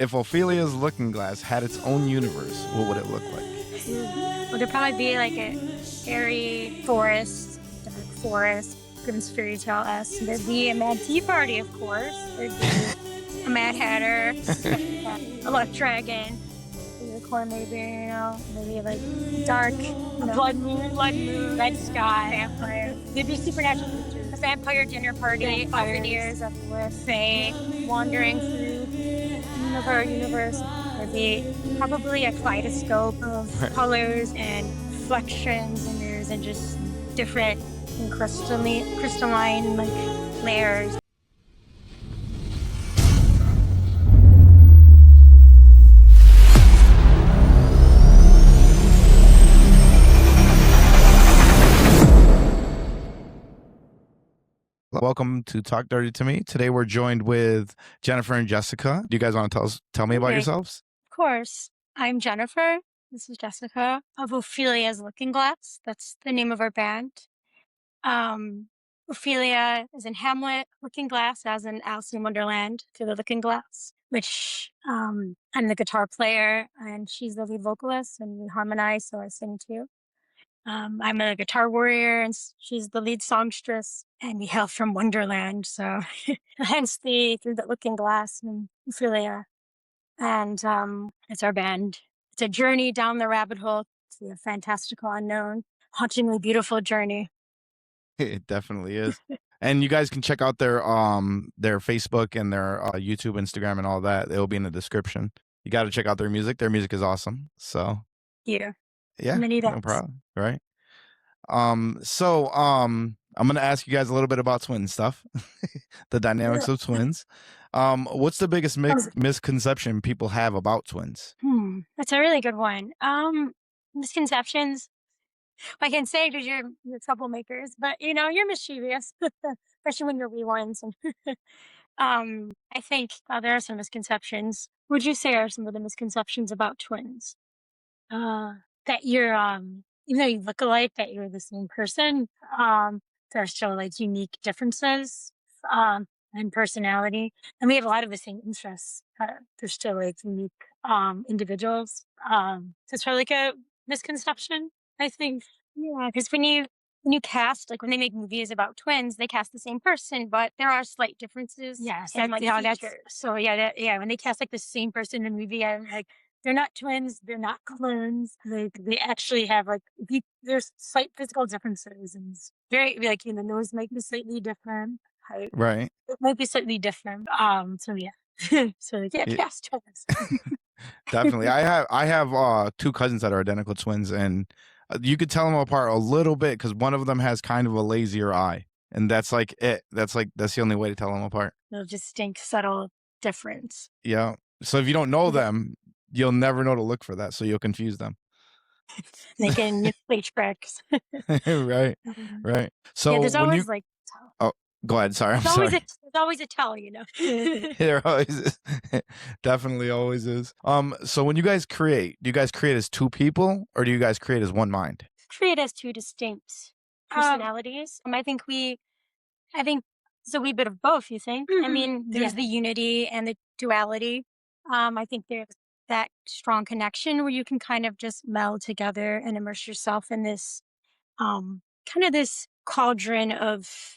If Ophelia's Looking Glass had its own universe, what would it look like? Well, there'd probably be like a airy forest, dark forest, Grimm's fairy tale-esque. There'd be a Mad Tea Party, of course. There'd be a Mad Hatter, a Luck Dragon, a unicorn maybe, maybe like dark, blood moon, red sky, vampire. There'd be supernatural creatures. A vampire dinner party, buccaneers everywhere, fae, wandering through our universe. There'd be probably a kaleidoscope of colors and reflections and mirrors and just different and crystalline like layers. Welcome to Talk Dirty to Me. Today we're joined with Jennifer and Jessica. Do you guys want to tell me about yourselves? Of course. I'm Jennifer. This is Jessica of Ophelia's Looking Glass. That's the name of our band. Ophelia is in Hamlet, Looking Glass, as in Alice in Wonderland, through the Looking Glass, which I'm the guitar player and she's the lead vocalist and we harmonize, so I sing too. I'm a guitar warrior and she's the lead songstress, and we hail from Wonderland, so hence through the Looking Glass and Ophelia. And it's our band. It's a journey down the rabbit hole to the fantastical unknown, hauntingly beautiful journey. It definitely is. And you guys can check out their Facebook and their YouTube, Instagram, and all that. It'll be in the description. You got to check out their music. Their music is awesome. So Yeah. yeah, Many no thanks. problem. Right. I'm gonna ask you guys a little bit about twin stuff, the dynamics of twins. What's the biggest misconception people have about twins? That's a really good one. Misconceptions. I can say because you're troublemakers, but you're mischievous, especially when you're wee ones. And I think there are some misconceptions. Would you say are some of the misconceptions about twins? That you're even though you look alike, that you're the same person. There are still like unique differences and personality, and we have a lot of the same interests. They're still like unique individuals. So it's probably like a misconception, I think. Yeah, because when you cast, like when they make movies about twins, they cast the same person, but there are slight differences. Yes, and like that's so yeah. When they cast like the same person in a movie, I'm like, they're not twins, they're not clones. They actually have like there's slight physical differences, and it's very like the nose might be slightly different, height Right. it might be slightly different. So yeah, so yeah, cast twins. Definitely. I have two cousins that are identical twins, and you could tell them apart a little bit because one of them has kind of a lazier eye, and that's like it. That's the only way to tell them apart. No distinct, subtle difference. Yeah. So if you don't know them, you'll never know to look for that. So you'll confuse them. They can play tricks. Right. Right. So yeah, there's always oh, go ahead. Sorry. I'm sorry. There's always a tell, There always is. Definitely always is. So when you guys create, do you guys create as two people or do you guys create as one mind? Create as two distinct personalities. I think it's a wee bit of both, you think? I mean, there's the unity and the duality. I think there's that strong connection where you can kind of just meld together and immerse yourself in this kind of this cauldron of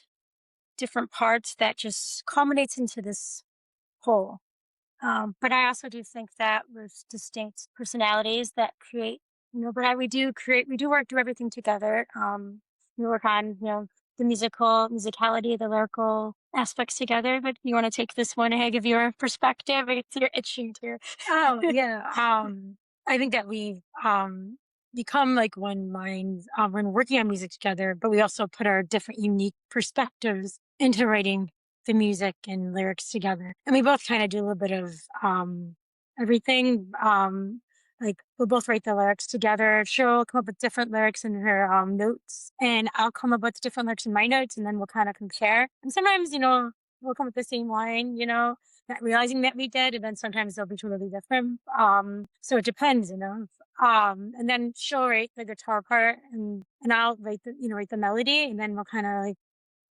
different parts that just culminates into this whole. But I also do think that with distinct personalities that create, but we do everything together. We work on, the musicality, the lyrical aspects together. But you want to take this one and give your perspective? You're itching to. Oh yeah. I think that we become like one mind when working on music together, but we also put our different unique perspectives into writing the music and lyrics together. And we both kind of do a little bit of everything. Like we'll both write the lyrics together. She'll come up with different lyrics in her notes, and I'll come up with different lyrics in my notes, and then we'll kind of compare. And sometimes, we'll come up with the same line, not realizing that we did, and then sometimes they'll be totally different. So it depends, And then she'll write the guitar part, and I'll write the melody, and then we'll kind of like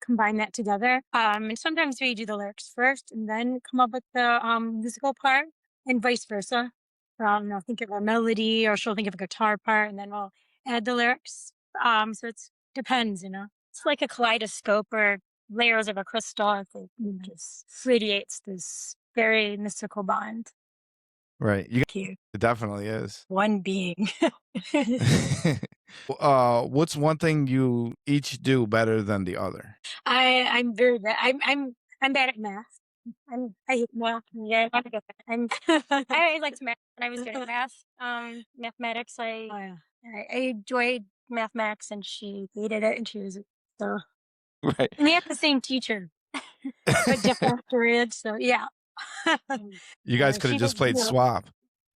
combine that together. And sometimes we do the lyrics first, and then come up with the musical part. and vice versa. I'll think of a melody, or she'll think of a guitar part, and then we'll add the lyrics. So it's depends, you know. It's like a kaleidoscope or layers of a crystal. I think it just radiates this very mystical bond. Right. You Cute. it definitely is. One being. What's one thing you each do better than the other? I'm very bad. I'm bad at math. I hate math. Yeah, I'm good. I liked math when I was good at math. Mathematics. Oh, yeah. I enjoyed mathematics, and she hated it, and she was so. Right. And we had the same teacher, But different periods. So yeah. You guys Yeah, could she have just was played good. swap.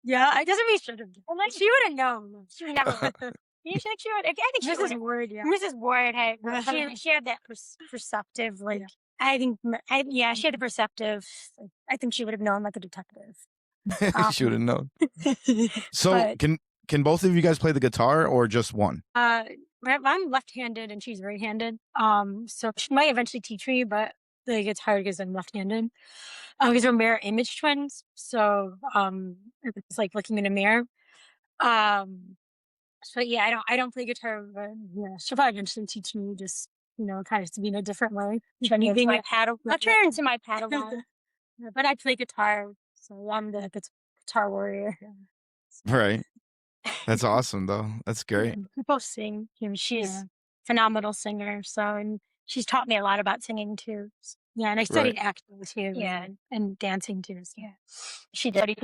Yeah, I guess we should have. and like she would have known. She would never. You think she would? I think she Mrs. would. Ward, yeah. Mrs. Ward had she had that perceptive like. Yeah. I think yeah, she had the perceptive. I think she would have known like a detective. Should have known. So But- can both of you guys play the guitar or just one? I'm left-handed and she's right-handed. So she might eventually teach me, but like it's hard because I'm left-handed. Because we're mirror image twins, so it's like looking in a mirror. So yeah, I don't play guitar, but yeah, she'll probably eventually teach me, just kind of to be in a different way. Being my paddle. I'll turn her into my paddle. But I play guitar, so I'm the guitar warrior. Right. That's awesome though. That's great. We both sing. She's Yeah. a phenomenal singer. So, and she's taught me a lot about singing too. Yeah, and I studied acting too. Yeah. and dancing too. So. Yeah. She did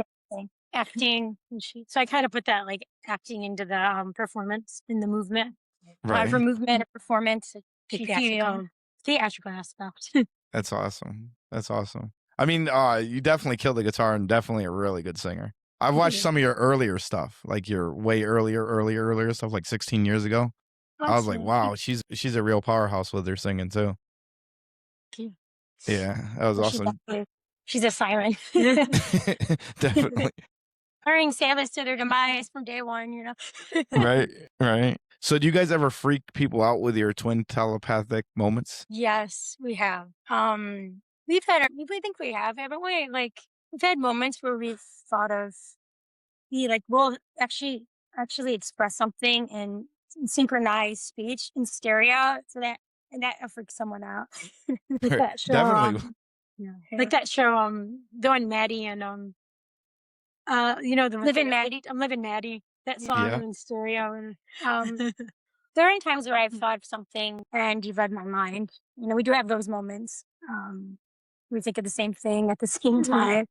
acting. And so I kind of put that like acting into the performance in the movement. Right. For movement and performance. She Theatrical aspect. That's awesome. That's awesome. I mean, you definitely killed the guitar and definitely a really good singer. I've watched some of your earlier stuff, like your way earlier stuff, like 16 years ago. I was like, wow, she's a real powerhouse with her singing too. Thank Yeah, that was awesome. She's a siren. Definitely. Carrying Samus to their demise from day one, Right. So do you guys ever freak people out with your twin telepathic moments? Yes, we have. We think we have, haven't we? Like we've had moments where we've thought of we'll actually express something in synchronized speech in stereo, so that freaks someone out. Like that show, Definitely. like that show, the one Maddie and the Living Maddie. I'm Living Maddie. That song Yeah. in stereo, and There are times where I've thought of something and you've read my mind. We do have those moments. We think of the same thing at the same time.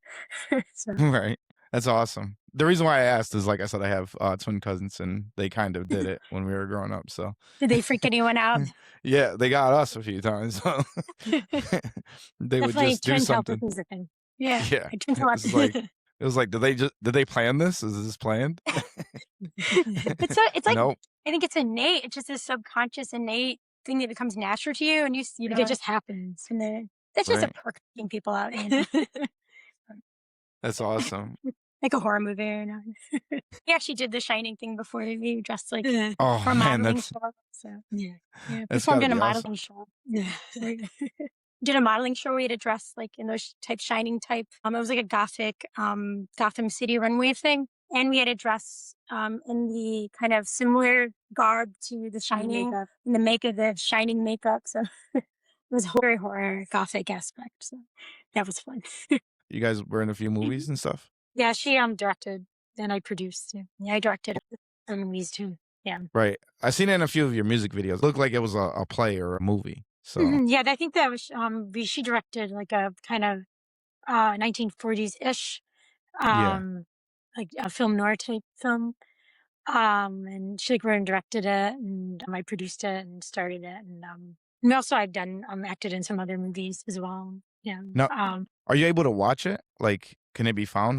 So. Right. That's awesome. The reason why I asked is, like I said, I have twin cousins, and they kind of did it when we were growing up. So Did they freak anyone out? yeah, they got us a few times. So they would definitely just do twin something. telepathy is a thing. Yeah. Yeah, I twin it was like, did they plan this? Is this planned? It's like Nope. I think it's innate. It's just a subconscious, innate thing that becomes natural to you, and It just happens. And then that's just Right. a perk freaking people out. That's awesome. Like a horror movie. We actually did the Shining thing before. We dressed like Oh for a man, modeling that's show. So Yeah. that's performed in gotta a be awesome. modeling show. Yeah. Did a modeling show. We had to dress like in those Shining type. It was like a gothic Gotham City runway thing, and we had to dress in the kind of similar garb to the Shining, makeup. in the the Shining makeup. So it was a very horror gothic aspect. So that was fun. You guys were in a few movies and stuff. Yeah, she directed and I produced too. Yeah, I directed. And movies too. Right. I seen it in a few of your music videos. It looked like it was a play or a movie. So Yeah, I think that was she directed like a kind of 1940s ish, Yeah. like a film noir type film. And she wrote and directed it, and I produced it and started it, and also I've done acted in some other movies as well. Yeah. Now, are you able to watch it? Like, can it be found?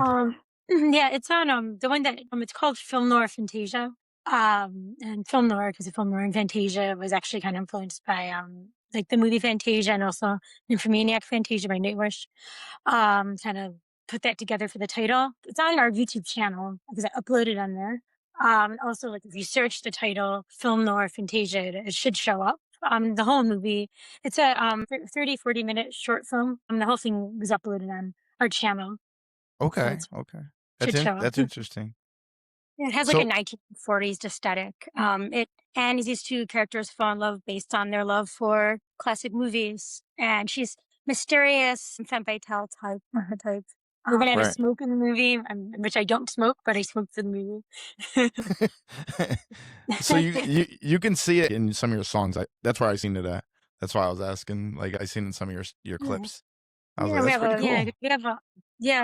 Yeah, it's on the one that it's called Film Noir Fantasia. And Film Noir, because the Film Noir and Fantasia was actually kind of influenced by like the movie Fantasia and also Nymphomaniac Fantasia by Nightwish. Kind of put that together for the title. It's on our YouTube channel because I uploaded on there. Also, like if you search the title Film Noir Fantasia, it should show up. The whole movie, it's a 30-40 minute short film. The whole thing was uploaded on our channel. So Okay, it okay. should show up. That's interesting. It has like a So 1940s aesthetic. It and these two characters fall in love based on their love for classic movies, and she's mysterious, femme fatale type archetype. We even had a right. smoke in the movie, which I don't smoke, but I smoked in the So movie. you can see it in some of your songs. That's where I seen it at. That's why I was asking. Like I seen in some of your Yeah. clips. I was Yeah, like, we that's have pretty a cool.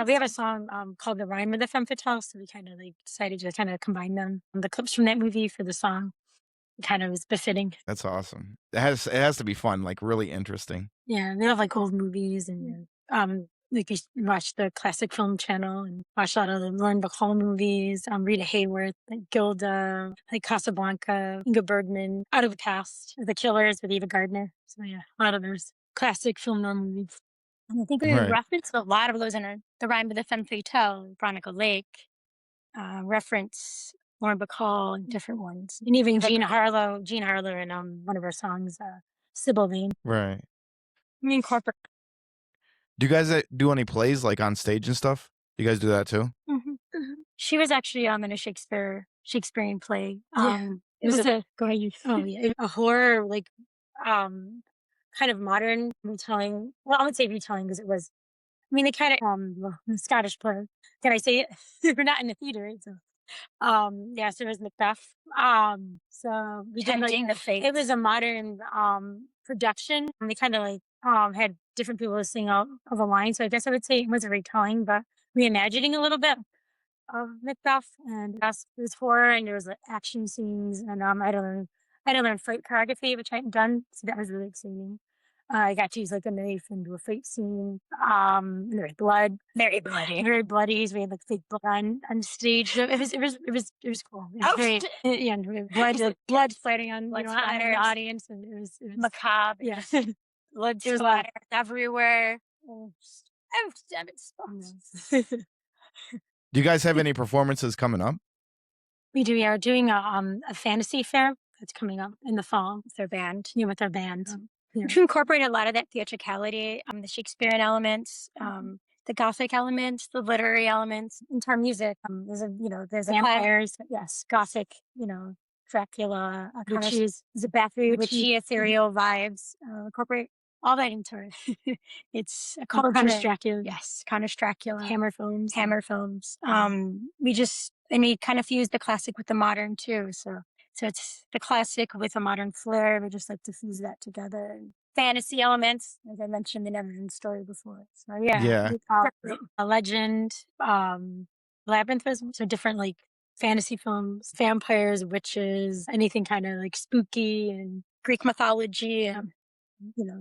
we have a song called "The Rhyme of the Femme Fatale," so we kind of like decided to kind of combine them. The clips from that movie for the song kind of is befitting. That's awesome. It has to be fun, like really interesting. Yeah, they have like old movies and like watch the classic film channel and watch a lot of the Lauren Bacall movies, Rita Hayworth, like Gilda, like Casablanca, Ingrid Bergman, Out of the Past, The Killers with Ava Gardner. So yeah, a lot of those classic film noir movies. And I think we Right. referenced a lot of those in The Rhyme of the Femme Fatale, Veronica Lake, reference Lauren Bacall and different ones. And even Jean Harlow in one of her songs, Sybil Vane. Right. We incorporate. Do you guys do any plays like on stage and stuff? You guys do that too? She was actually in a Shakespearean play. Yeah. It was a go ahead. A horror like kind of modern retelling. Well, I would say retelling because it was. I mean, they kind of the Scottish play. Can I say it? We're not in the theater, so yeah. So it was Macbeth. So we did like Tempting the fate. it was a modern production. And they kind of like had different people sing out of a line. So I guess I would say it was a retelling, but reimagining a little bit of Macbeth. And yes, it was horror and there was like action scenes and I had to learn fight choreography, which I hadn't done, so that was really exciting. I got to use like a knife and do a fight scene. And there was blood, Very bloody. very bloody. So we had like fake blood on stage. So it was cool. It was very, yeah, and we had blood splattering on on the audience, and it was Macabre. yeah. Blood It was splatter everywhere. Oh, Do you guys have any performances coming up? we do. We are doing a fantasy fair that's coming up in the fall with our band. With our band. To incorporate a lot of that theatricality, the Shakespearean elements, the Gothic elements, the literary elements into our music. There's vampires, yes, Gothic, Dracula, witches, Zabathri, witchy, ethereal vibes. Incorporate all that into it. It's a culture. Dracula. Yes, Countess Dracula. Hammer films. We kind of fuse the classic with the modern too. So it's the classic with a modern flair. We just like to fuse that together. And fantasy elements, as I mentioned, the Neverland story before. So Yeah. a legend, labyrinth, so different like fantasy films, vampires, witches, anything kind of like spooky and Greek mythology. And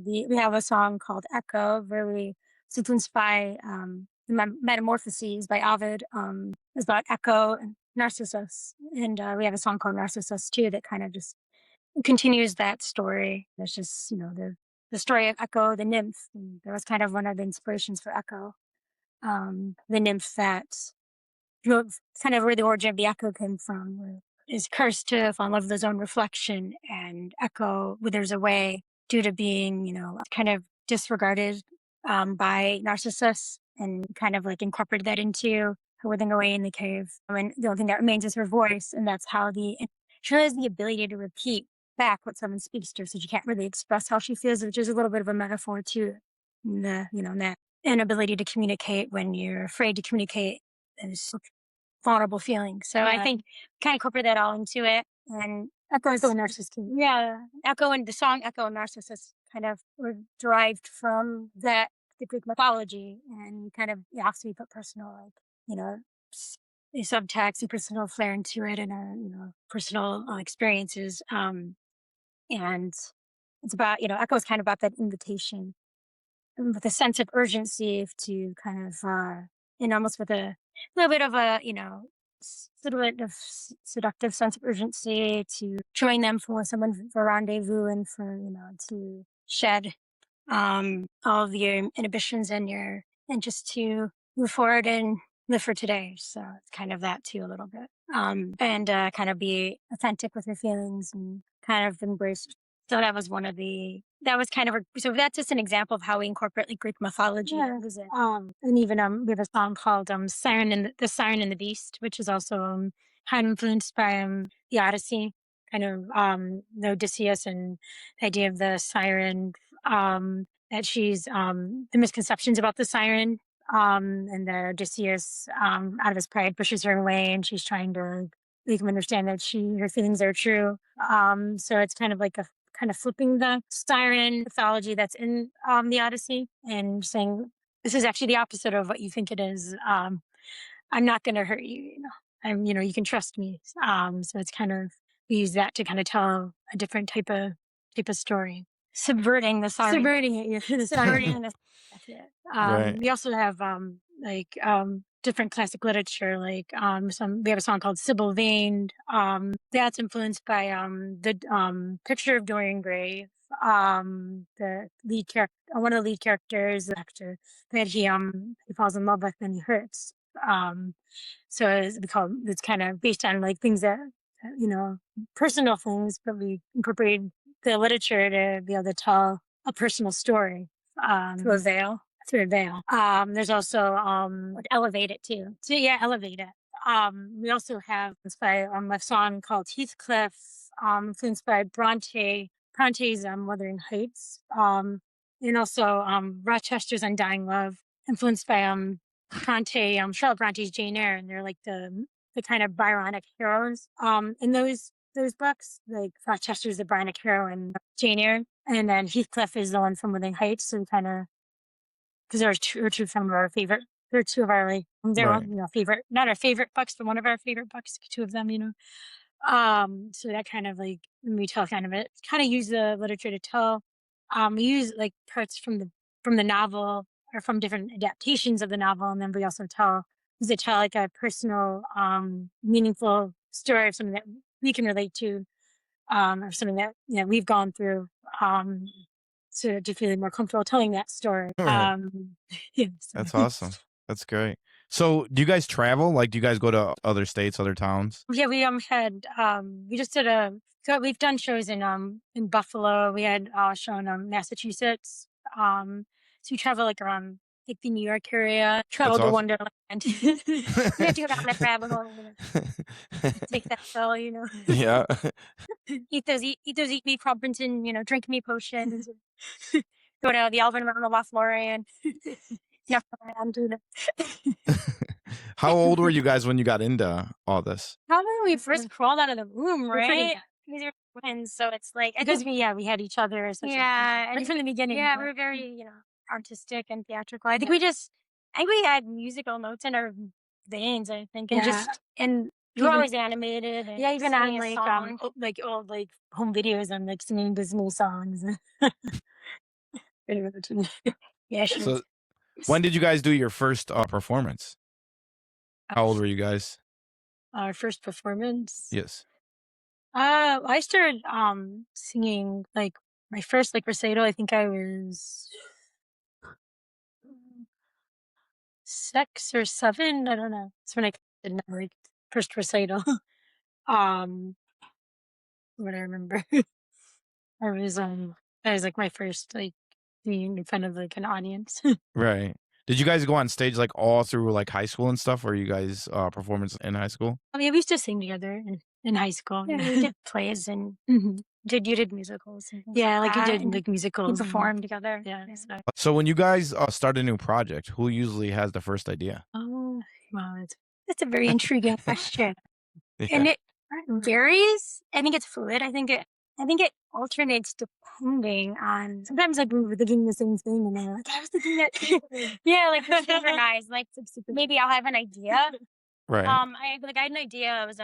we have a song called Echo, very influenced by the Metamorphoses by Ovid. It's about Echo and Narcissus, and we have a song called Narcissus too that kind of just continues that story. It's just the story of Echo, the nymph. And that was kind of one of the inspirations for Echo, the nymph that kind of where the origin of the Echo came from. Where is cursed to fall in love with his own reflection, and Echo withers away due to being kind of disregarded by Narcissus, and kind of like incorporated that into her withering away in the cave. And the only thing that remains is her voice, and that's how she has the ability to repeat back what someone speaks to her, so she can't really express how she feels, which is a little bit of a metaphor too. That inability to communicate when you're afraid to communicate is vulnerable feeling. So I think kind of incorporate that all into it. And Echo and Narcissus. Yeah. Echo and the song Echo and Narcissus kind of were derived from the Greek mythology, and kind of also we put personal, a subtext, a personal flair into it, and our personal experiences. And it's about, Echo is kind of about that invitation with a sense of urgency to kind of, and almost with a little bit of a, little bit of seductive sense of urgency to join them for someone for rendezvous and for, to shed all of your inhibitions and just to move forward and live for today. So it's kind of that too a little bit. And kind of be authentic with your feelings and kind of embrace. So that was one of the that was kind of so that's just an example of how we incorporate like Greek mythology. Yeah. And even we have a song called "Siren and the Siren and the Beast," which is also kind of influenced by the Odyssey, kind of the Odysseus and the idea of the siren. That she's the misconceptions about the siren, and that Odysseus, out of his pride, pushes her away, and she's trying to make him understand that her feelings are true. So it's kind of like a kind of flipping the siren mythology that's in the Odyssey and saying this is actually the opposite of what you think it is. I'm not going to hurt you. You can trust me. So it's kind of we use that to kind of tell a different type of story. Subverting the siren. Subverting it, yeah. Subverting the that's it. Right. We also have different classic literature, like we have a song called Sybil Vane. That's influenced by the Picture of Dorian Gray. The lead character, one of the lead characters, the actor that he falls in love with and he hurts. So it's kind of based on like things that personal things, but we incorporated the literature to be able to tell a personal story through a veil. There's also elevate it too. So yeah, elevate it. We also have a song called Heathcliff, influenced by Bronte's Wuthering Heights, and also Rochester's Undying Love, influenced by Charlotte Bronte's Jane Eyre, and they're like the kind of Byronic heroes. In those books, like Rochester's the Byronic hero and Jane Eyre, and then Heathcliff is the one from Wuthering Heights. So kind of because they're two of our favorite. They're two of our favorite, not our favorite books, but one of our favorite books. Two of them, So that kind of like we tell kind of use the literature to tell. We use like parts from the novel or from different adaptations of the novel, and then we also tell like a personal, meaningful story of something that we can relate to, or something that we've gone through. To feel more comfortable telling that story. Right. Yeah, That's awesome. That's great. So do you guys travel? Like, do you guys go to other states, other towns? Yeah, we we just did we've done shows in Buffalo. We had a show in Massachusetts. So we travel like around like the New York area. Travel to awesome. Wonderland. We have to go down that rabbit hole. Take that pill, Yeah. eat those meat crumpets and drink meat potions. Go to the Alvin around the Lothlorien. How old were you guys when you got into all this? Probably when we first crawled out of the womb, right? Because you're twins, so it's like because we had each other. And from the beginning. Yeah, we were very artistic and theatrical. I think we had musical notes in our veins. I think, and we're always animated. And even on like old like home videos and like singing Disney songs. Yeah. So, when did you guys do your first performance? How old were you guys? Our first performance? Yes. I started singing like my first like recital. I think I was 6 or 7. I don't know. That's when I did my like first recital. What I remember, I was like my first like being in front of like an audience. Right. Did you guys go on stage like all through like high school and stuff? Or you guys performance in high school? I mean, we used to sing together in high school. Yeah, we did plays and Mhm. you did musicals. And Yeah, like you that, did and like we musicals. performed together. Yeah. So when you guys start a new project, who usually has the first idea? Oh, wow, That's a very intriguing question. Yeah. And it varies. I think it's fluid. I think it alternates depending on. sometimes like we were thinking the same thing, and I'm like, I was thinking that. Yeah, like we synchronize. Like maybe I'll have an idea. Right. I had an idea. I was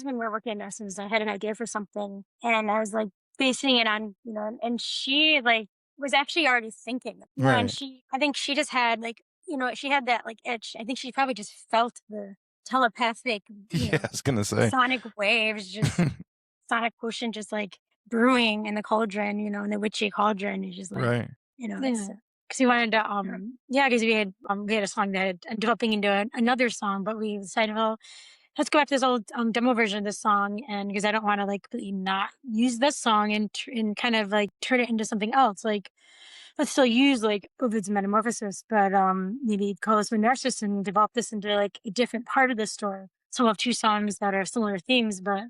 when we were working at Nurses. I had an idea for something, and I was like basing it on and she like was actually already thinking. Right. And I think she just had like she had that like itch. I think she probably just felt the telepathic. Yeah, I was gonna say. Sonic waves, just sonic potion, just like brewing in the cauldron. In the witchy cauldron. It's just like Right. Because we wanted to, because we had a song that ended up developing into another song, but we decided, well, let's go back to this old demo version of this song, and because I don't want to like completely not use this song and kind of like turn it into something else. Like let's still use like Ovid's Metamorphosis, but maybe call this one Narcissus and develop this into like a different part of the story. So we'll have two songs that are similar themes, but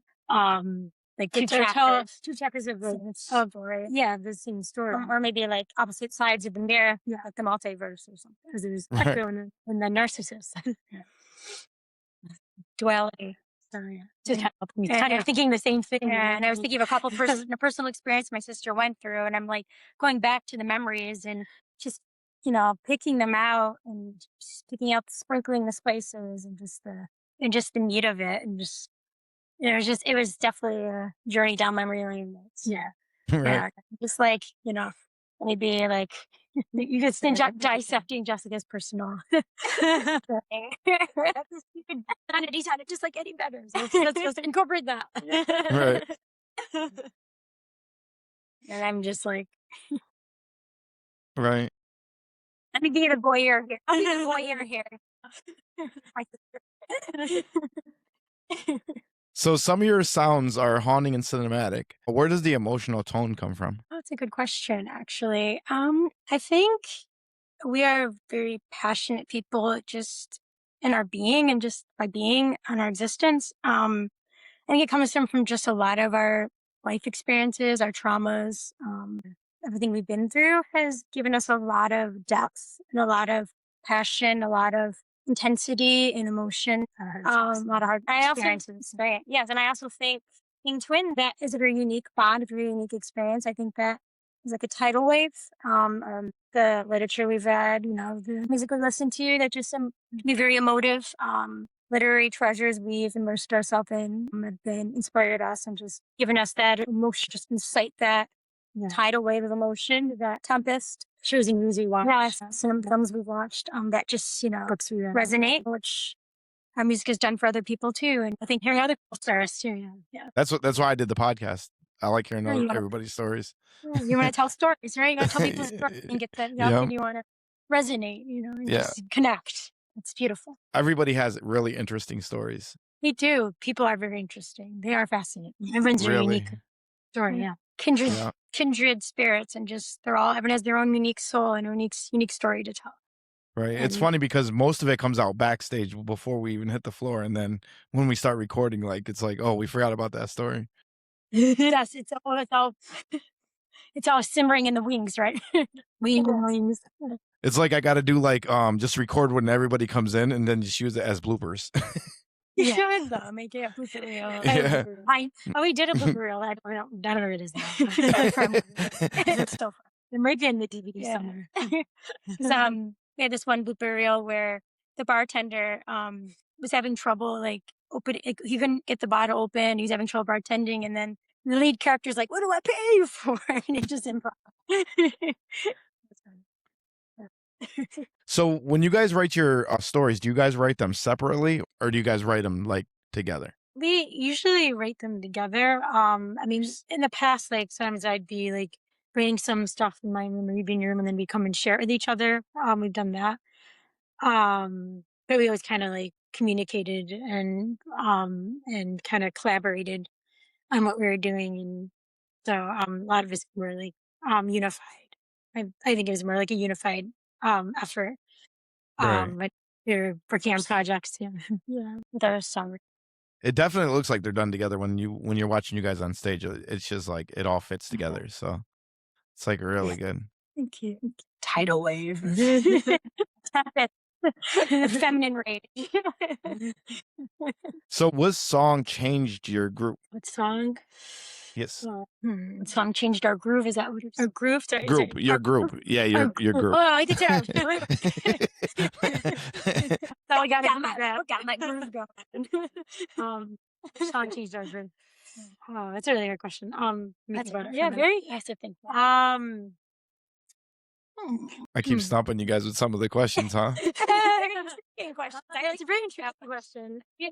like Two tell chapters. two chapters of Same of story. yeah the same story. Or maybe like opposite sides of the mirror, Yeah. like the multiverse or something. Because it was Right. Echo and then Narcissus. Duality. So yeah, just Yeah. helped me Yeah. kind of thinking the same thing. Yeah, and I was thinking of a couple a personal experience my sister went through, and I'm like going back to the memories and just picking them out and just picking out, sprinkling the spices and just the meat of it, and just it was definitely a journey down memory lane. Yeah. Right. Yeah, just like maybe like You just dissecting Jessica's personal thing. You could kind of design it just like Eddie better. So let's just incorporate that. Right. And I'm just like, Right. let me be the voyeur here. I'll be the voyeur here. My sister. So some of your sounds are haunting and cinematic. Where does the emotional tone come from? Oh, that's a good question, actually. I think we are very passionate people just in our being and just by being on our existence. I think it comes from just a lot of our life experiences, our traumas, everything we've been through has given us a lot of depth and a lot of passion, a lot of intensity and emotion, a lot of hard experiences. Right. Yes. And I also think being twin, that is a very unique bond, a very unique experience. I think that is like a tidal wave. The literature we've read, the music we listen to, that just can be very emotive. Literary treasures we've immersed ourselves in have been inspired us and just given us that emotion, just incite that tidal wave of emotion, that tempest. Shows and movies we watched. Yeah, some films we've watched that just, Books we read. resonate, which our music has done for other people too. And I think hearing other people's stories too. Yeah. That's why I did the podcast. I like hearing Yeah, you wanna- everybody's stories. Yeah, you want to tell stories, right? You want to tell people's stories and get that out, Yeah. and you want to resonate, and Yeah. just connect. It's beautiful. Everybody has really interesting stories. We do. People are very interesting. They are fascinating. Everyone's a Really. unique story. Yeah. Kindred spirits, and just everyone has their own unique soul and unique story to tell. Right. It's And- funny because most of it comes out backstage before we even hit the floor. And then when we start recording, it's like, oh, we forgot about that story. Yes, it's all simmering in the wings, right? Wings. It's like I got to do just record when everybody comes in and then just use it as bloopers. You should though, make it a blooper reel. Yeah. We did a blooper reel. I don't know where it is now. It's still fun. It might be in the DVD Yeah. somewhere. 'Cause, we had this one blooper reel where the bartender was having trouble he couldn't get the bottle open. He was having trouble bartending, and then the lead character's like, "What do I pay you for?" And he just improv. So when you guys write your stories, do you guys write them separately or do you guys write them together? We usually write them together. Just in the past, sometimes I'd be writing some stuff in my room or reading your room, and then we come and share it with each other. We've done that. But we always kind of communicated and kind of collaborated on what we were doing, and so a lot of us were unified. I think it was more like a unified effort. Right. But we were working on projects. Yeah, with our song. It definitely looks like they're done together when you're watching you guys on stage. It's just like it all fits together. So it's really good. Thank you. Tidal wave. Feminine rage. So what song changed your group? What song? Yes. What song changed our groove? Is that what you're saying? Our groove? Group. Your group. Yeah, your group. Oh, I did tell. So I got my groove going. Shawn changed our groove. Oh, that's a really good question. That's about it. yeah, for a minute. very nice to think. I keep stumping you guys with some of the questions, huh? Questions. It's a very interesting question. Yeah,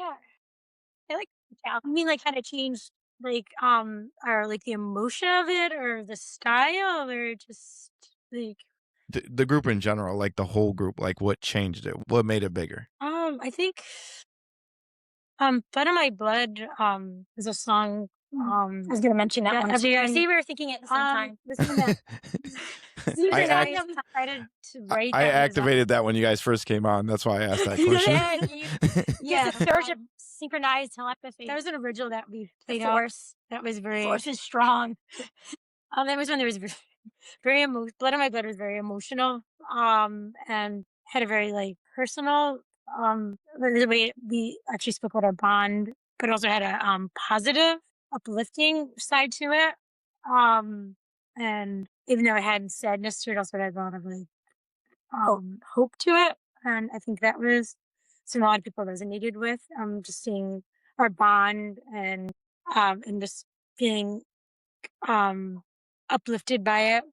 I like. I mean, kind of changed, or the emotion of it, or the style, or just The group in general, the whole group, what changed it? What made it bigger? I think Blood on My Blood, is a song, I was gonna mention that that one too. everyone, See, we were thinking it at the same time. the song that I Susan act always decided to write I that was, activated that when you guys first came on. That's why I asked that question. Yeah, yeah, it's a surge of synchronized telepathy. that was an original that we The played out. force. That was very, Force is strong. that was when there was very Blood on My Blood was very emotional, and had a very like personal, the way we actually spoke about our bond, but also had a positive, uplifting side to it. And even though it had sadness to it, also had a lot of like hope to it, and I think that was something a lot of people resonated with. Just seeing our bond, and just feeling um uplifted by it,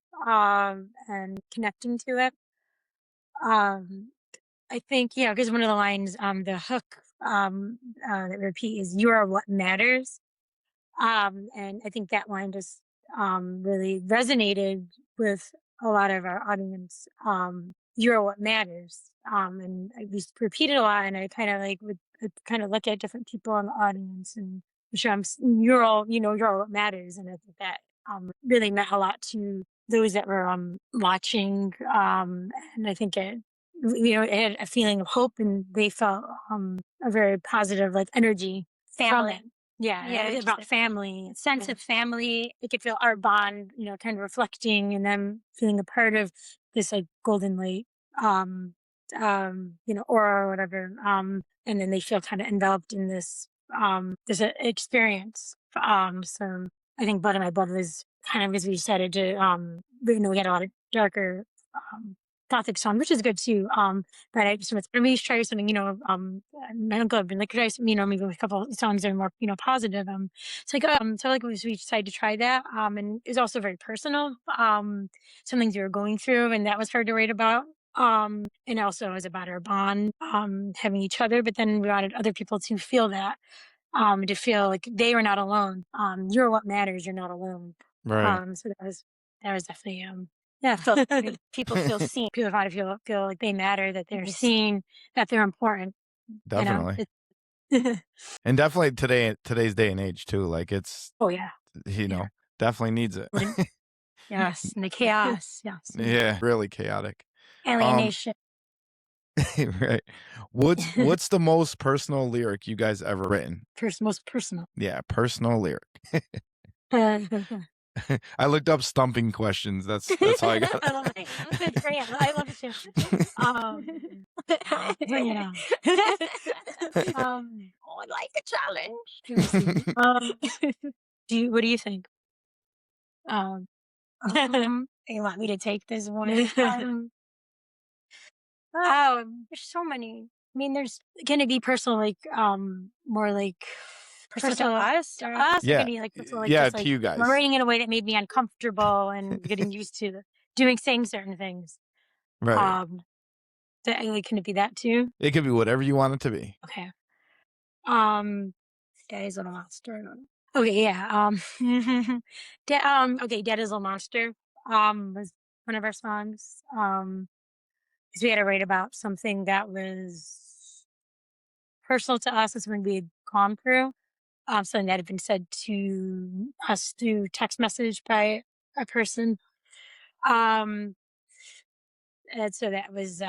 and connecting to it. um I think, yeah, because one of the lines, the hook, that we repeat is "You are what matters," and I think that line just really resonated with a lot of our audience. "You are what matters," and I just repeat it a lot, and I kind of like would kind of look at different people in the audience and show them, "You're all, you're all what matters," and I think that really meant a lot to those that were watching, and I think it had a feeling of hope, and they felt a very positive like energy from it. Family. Yeah, Yeah, it's just about a family. sense of family. They could feel our bond, kind of reflecting and them feeling a part of this like golden light, um, aura or whatever. And then they feel kind of enveloped in this experience. So I think Blood in My Blood was kind of, as we decided to, we had a lot of darker, gothic song, which is good too. But I just went, let me try something, my uncle had been like, try some, maybe a couple of songs that are more, positive. So like we decided to try that. And it's also very personal. Some things we were going through, and that was hard to write about. And also it was about our bond, having each other, but then we wanted other people to feel that, to feel like they were not alone. You're what matters. You're not alone. Right. So that was definitely, yeah, felt People feel seen. people want to feel like they matter, that they're Yes. seen, that they're important. Definitely. It's And definitely today's day and age too. Like it's oh yeah, definitely needs it. yes, and the chaos, yes, Yeah, really chaotic. Alienation. Right. What's the most personal lyric you guys ever written? most personal. Yeah, personal lyric. I looked up stumping questions. That's how I got. I love it. It's great. I love it too. Bring it on. I like a challenge. What do you think? You want me to take this one? There's so many. I mean, there's gonna be personal, like, more like Personal to us? To us, Yeah. it can be like personal, like Yeah, just to like you guys. writing in a way that made me uncomfortable and getting used to saying certain things. Right. That like, can it be that too? It could be whatever you want it to be. Okay. Daddy's Little Monster. Okay, yeah. Okay, Daddy's Little Monster. Was one of our songs. Because we had to write about something that was personal to us, and something we had gone through. Something that had been said to us through text message by a person. Um, and so that was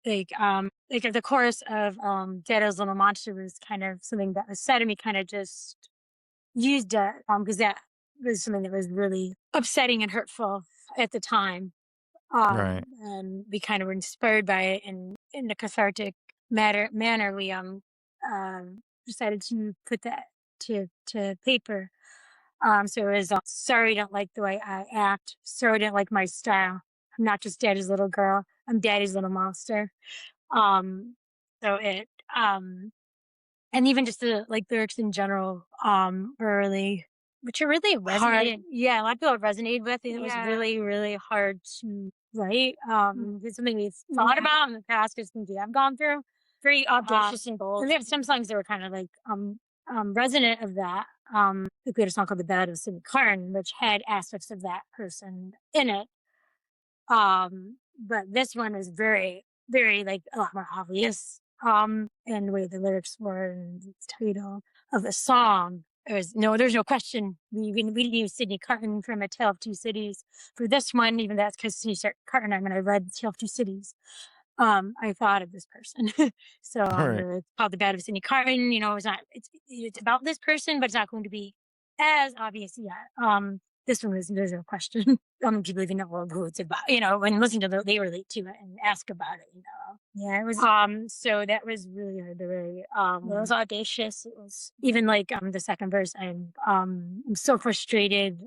like the chorus of Daddy's Little Monster was kind of something that was said, and we kind of just used it because that was something that was really upsetting and hurtful at the time. Right. And we kind of were inspired by it, and in a cathartic manner, we decided to put that to paper. So it was, sorry, I don't like the way I act. Sorry, I didn't like my style. I'm not just Daddy's little girl. I'm Daddy's little monster. So it, and even just the like lyrics in general, were really, Which are really hard. resonated. Yeah, a lot of people resonated with it. It was Yeah. really, really hard to write. It's something we've thought about in the past, because things we have gone through. Very audacious and bold. And we have some songs that were kind of like resonant of that. Like we had a song called "The Ballad of Sidney Carton," which had aspects of that person in it. But this one was very, very like a lot more obvious. and the way the lyrics were and the title of the song. There's no question. We didn't use Sidney Carton from A Tale of Two Cities for this one, even that's because Sidney Carton. I mean, I read Tale of Two Cities. I thought of this person. So Right. it's called The Bad of Sidney Carton. You know, it's about this person, but it's not going to be as obvious yet. This one there's no question. People even know who it's about. You know, when listening to they relate to it and ask about it. You know, yeah, it was. So that was really very. It was audacious. It was even like the second verse. I'm so frustrated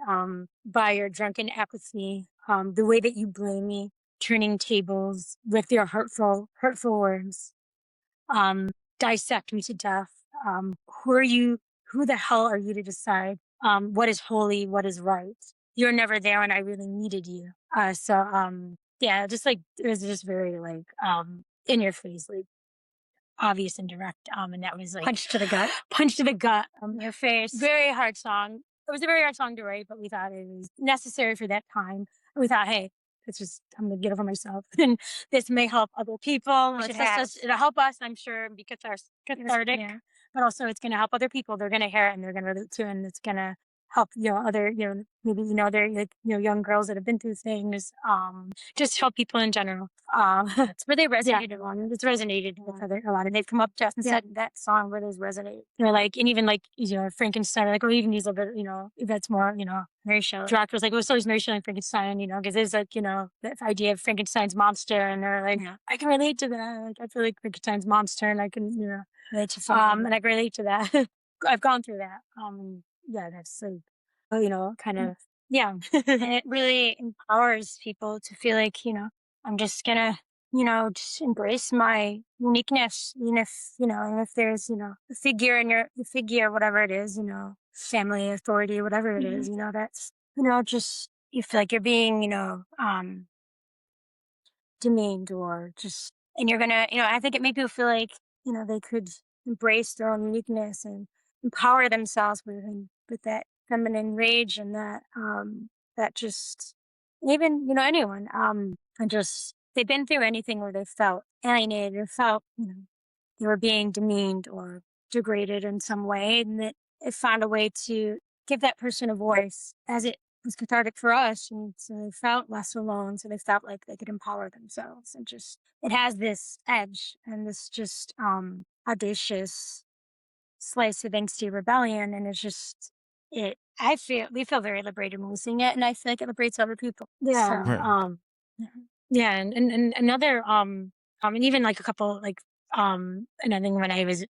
by your drunken apathy. The way that you blame me, turning tables with your hurtful words. Dissect me to death. Who the hell are you to decide what is holy, what is right? You're never there when I really needed you. Yeah, just like it was just very like in your face, like obvious and direct. And that was like punch to the gut, your face. Very hard song. It was a very hard song to write, but we thought it was necessary for that time. And we thought, hey, I'm gonna get over myself, and this may help other people. It'll help us, I'm sure, be cathartic. Yeah. But also, it's gonna help other people. They're gonna hear it and they're gonna relate to it, and it's gonna help other maybe they're like young girls that have been through things. Just help people in general. It's where they resonated on. It's resonated with a lot, and they've come up to us and said that song really resonated. They're like, and even like Frankenstein, like, or even these little bit, if that's more, Mary Shelley. Directors like, so is Mary Shelley and Frankenstein, because there's like, that idea of Frankenstein's monster, and they're like, I can relate to that. Like, I feel like Frankenstein's monster, and I can, relate to and I can relate to that. I've gone through that. Yeah, that's like, kind of, yeah. And it really empowers people to feel like, I'm just gonna, just embrace my uniqueness. Even if, and if there's, a figure in the figure, whatever it is, family, authority, whatever it is, that's, just, you feel like you're being, demeaned or just, and you're gonna, I think it made people feel like, they could embrace their own uniqueness and empower themselves with that feminine rage and that just even anyone and just they've been through anything where they felt alienated or felt they were being demeaned or degraded in some way, and that it found a way to give that person a voice, as it was cathartic for us, and so they felt less alone, so they felt like they could empower themselves, and just it has this edge and this just audacious slice of angsty rebellion, and it's just we feel very liberated when we sing it, and I feel like it liberates other people. Yeah. So, Right. yeah, and another and even like a couple like another thing when I was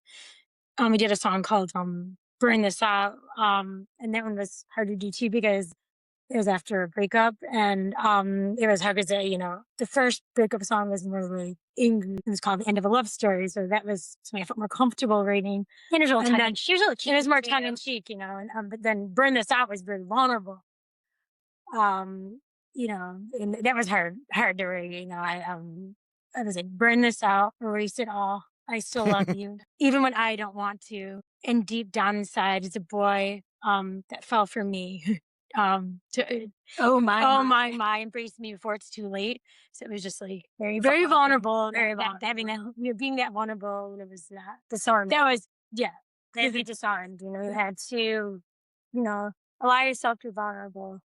we did a song called Burn This Out, and that one was hard to do too because it was after a breakup, and it was hard because the first breakup song was more like angry. It was called The End of a Love Story, so that was something I felt more comfortable writing. And it was tongue in cheek. It was more tongue in cheek, and but then Burn This Out was very vulnerable. And that was hard to write. I was like, burn this out, erase it all. I still love you, even when I don't want to. And deep down inside is a boy that fell for me. Oh my, embrace me before it's too late. So it was just like very vulnerable. Very vulnerable. Having that, being that vulnerable, it was disarmed. That was that'd be disarmed. You had to, allow yourself to be vulnerable.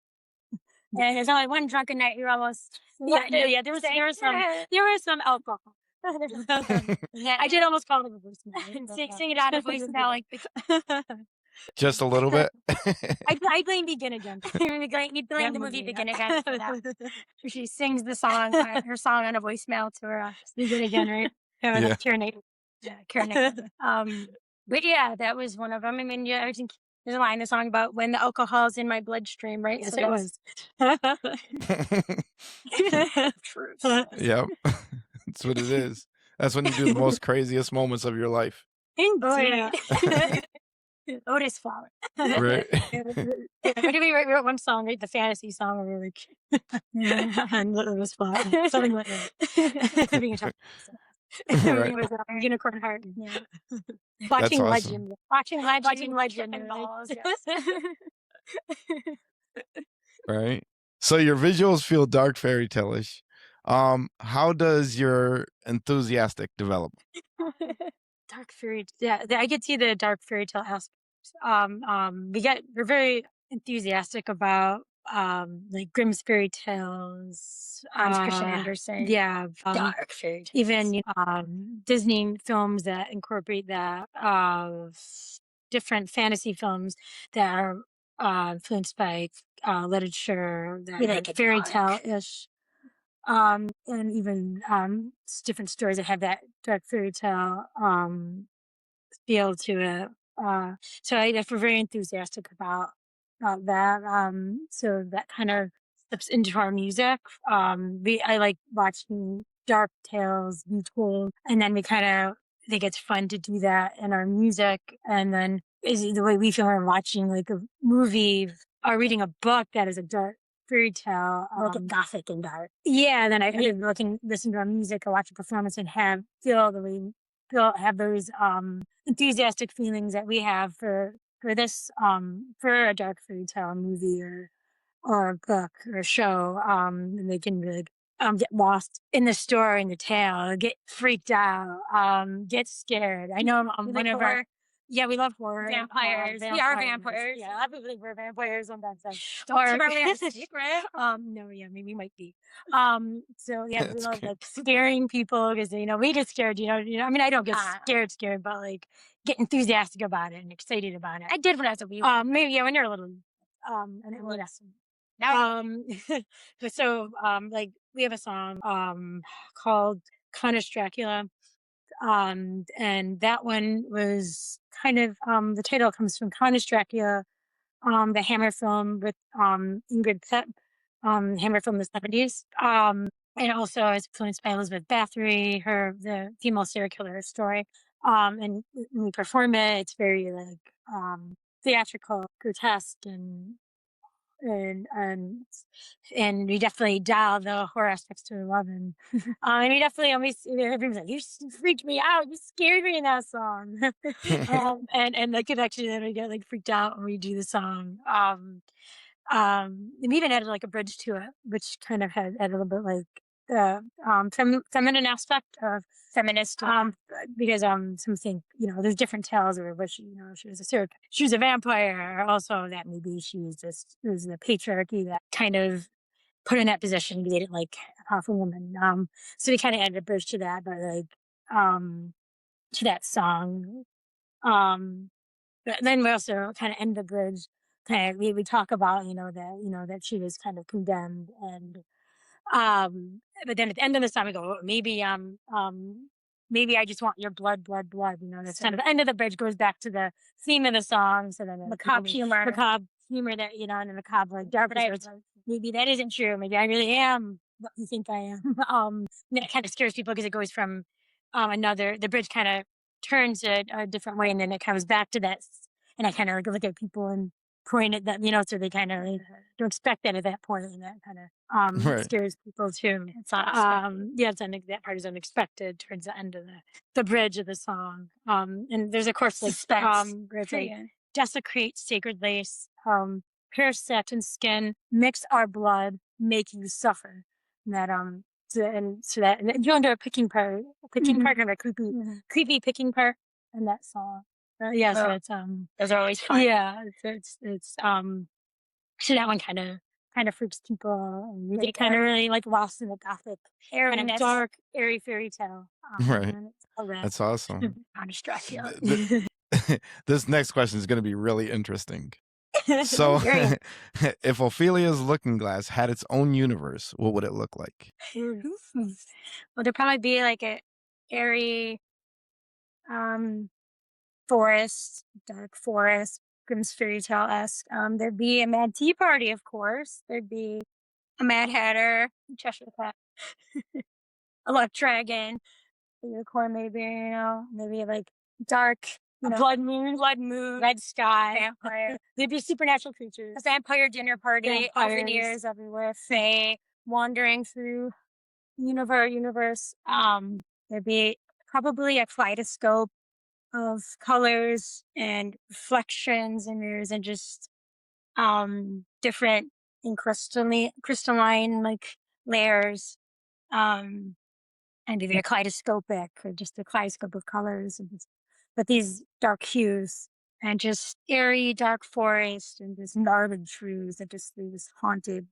And there's only one drunken night you're almost there was some alcohol. I did almost call it a voicemail. Sing it out of voicemail like Just a little bit. I blame Begin Again. We blame the movie Begin Again for that. She sings the song, her song on a voicemail to her Begin Again, right? Yeah. But yeah, that was one of them. I mean, I think there's a line in the song about when the alcohol's in my bloodstream, right? Yes, so it was. True. Yep. That's what it is. That's when you do the most craziest moments of your life. Indeed. Otis Flower. Right. We wrote one song, right? The fantasy song where we're like, and Otis Flower. Something like that. Being a child. Right. It was Unicorn Heart. Yeah. That's Watching awesome. Legend. Balls, yes. Right. So your visuals feel dark fairy tale-ish. How does your enthusiastic develop? Dark fairy, yeah, I could see the dark fairy tale aspects. We're very enthusiastic about like Grimm's fairy tales, Hans Christian Andersen. yeah, Dark fairy tales. even Disney films that incorporate that, different fantasy films that are influenced by literature that We are like it fairy dark. tale ish. And even different stories that have that dark fairy tale feel to it. So we're very enthusiastic about that. So that kind of slips into our music. I like watching dark tales be told, and then we kind of think it's fun to do that in our music. And then is the way we feel when we're watching like a movie or reading a book that is a dark fairy tale. Look at gothic and dark. Yeah, and then I could look and listen to our music or watch a performance and have those enthusiastic feelings that we have for this for a dark fairy tale movie or a book or a show. And they can really get lost in the story and the tale, get freaked out, get scared. I know We like whenever horror. yeah, we love horror. Vampires. We are vampires. Yeah, a lot of people think we're vampires sometimes. Don't give away our secret. No, yeah, maybe we might be. So yeah, we That's love okay. like scaring people because we get scared. I mean, I don't get scared, but like get enthusiastic about it and excited about it. I did when I was a wee. Maybe when you're a little, and then Now but so like we have a song called Conus Dracula. And that one was kind of the title comes from Conus Dracula, the Hammer film with Ingrid Pitt, Hammer film in the 70s. And also is influenced by Elizabeth Bathory, the female serial killer story. And when we perform it, it's very like theatrical, grotesque, and and and we definitely dial the horror aspects to 11. And we definitely always everyone's like, "You freaked me out, you scared me in that song." And the connection that we get like freaked out when we do the song. And we even added like a bridge to it, which kind of had added a little bit like the feminine aspect of feminist. because some think there's different tales of her, but she was a vampire, or also that maybe it was the patriarchy that kind of put her in that position. We didn't like a powerful woman. So we kind of added a bridge to that, but like to that song. But then we also kind of end the bridge. We talk about that she was kind of condemned, and but then at the end of the song we go, maybe I just want your blood. That's kind of the end of the bridge, goes back to the theme of the song. So then Macabre humor. that and the macabre like dark. Maybe that isn't true. Maybe I really am what you think I am. And that kind of scares people because it goes from the bridge kind of turns a different way, and then it comes back to that. And I kind of look at people and point at them, so they kind of don't expect that at that point, and that kind of Right. scares people too. It's unexpected. Yeah, that part is unexpected towards the end of the bridge of the song. And there's of course like Suspense. where it's like desecrate sacred lace, pierce satin skin, mix our blood, make you suffer. And that and you under a picking part, kind of a creepy picking part in that song. Yeah, so it's those are always fun. yeah, it's so that one kind of freaks people, and you get kind of really like lost in the gothic, kind of dark, airy fairy tale. Right. And it's all that. That's awesome. Conus Dracula. This next question is going to be really interesting. So, Great. if Ophelia's Looking Glass had its own universe, what would it look like? Well, there'd probably be like a airy forest, dark forest, Grimm's fairy tale-esque. There'd be a Mad Tea Party, of course. There'd be a Mad Hatter, Cheshire Cat, a Luck Dragon, a unicorn, maybe like dark, blood moon, red sky, vampire. There'd be supernatural creatures, a vampire dinner party, elfiniers everywhere, fae wandering through universe. There'd be probably a kaleidoscope of colors and reflections and mirrors and just different and crystalline like layers and be very kaleidoscopic, or just a kaleidoscope of colors, but these dark hues, and just airy dark forest, and this gnarly trees, and just this haunted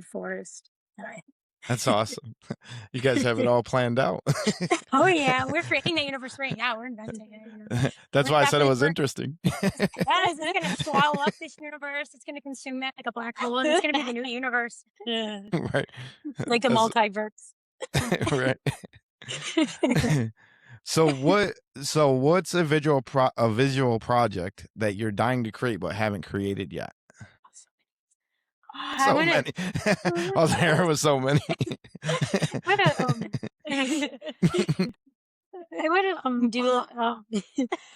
forest. That's awesome. You guys have it all planned out. Oh yeah, we're creating the universe right now. We're inventing it. That's We're why I said it definitely was interesting. it's going to swallow up this universe. It's going to consume it like a black hole, and it's going to be the new universe. Yeah. Right. Like the multiverse. Right. What's a visual project that you're dying to create but haven't created yet? I So wanna- many. I was there with so many. I would do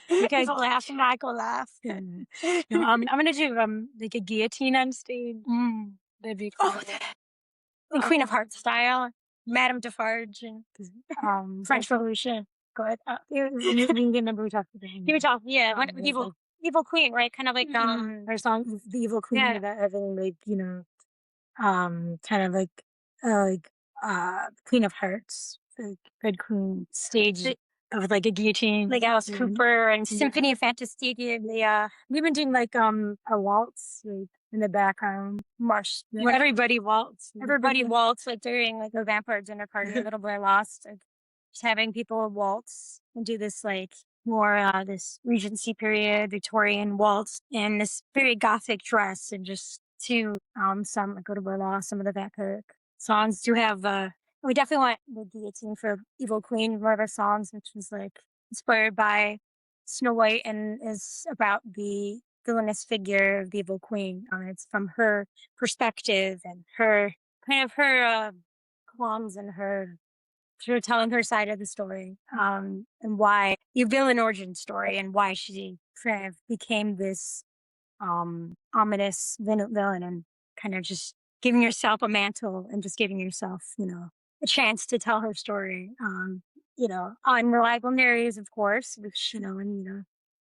you guys laugh and I go laugh. I'm gonna do like a guillotine on stage. That'd be cool. The Queen of Hearts style, Madame Defarge, and French Revolution. Good. We can remember we talked about You were talking, yeah, evil queen, right? Kind of like our song, the evil queen, Yeah. that having like kind of like Queen of Hearts, like Red Queen stage of like a guillotine, like Alice Cooper and Yeah. Symphony of Fantasy. We've been doing like a waltz like in the background, Marsh. where everybody waltz. Everybody waltz like during like a vampire dinner party. A Little Boy Lost. Like, just having people waltz and do this like more this Regency period Victorian waltz in this very gothic dress, and just to some like Little Boy Lost, some of the vampiric songs do have we definitely want the guillotine for Evil Queen, one of our songs, which was like inspired by Snow White and is about the villainous figure of the Evil Queen. It's from her perspective and her qualms and her telling her side of the story, and why your villain origin story, and why she kind of became this ominous villain, and kind of just giving yourself a mantle and just giving yourself, a chance to tell her story. Unreliable narratives, of course, which,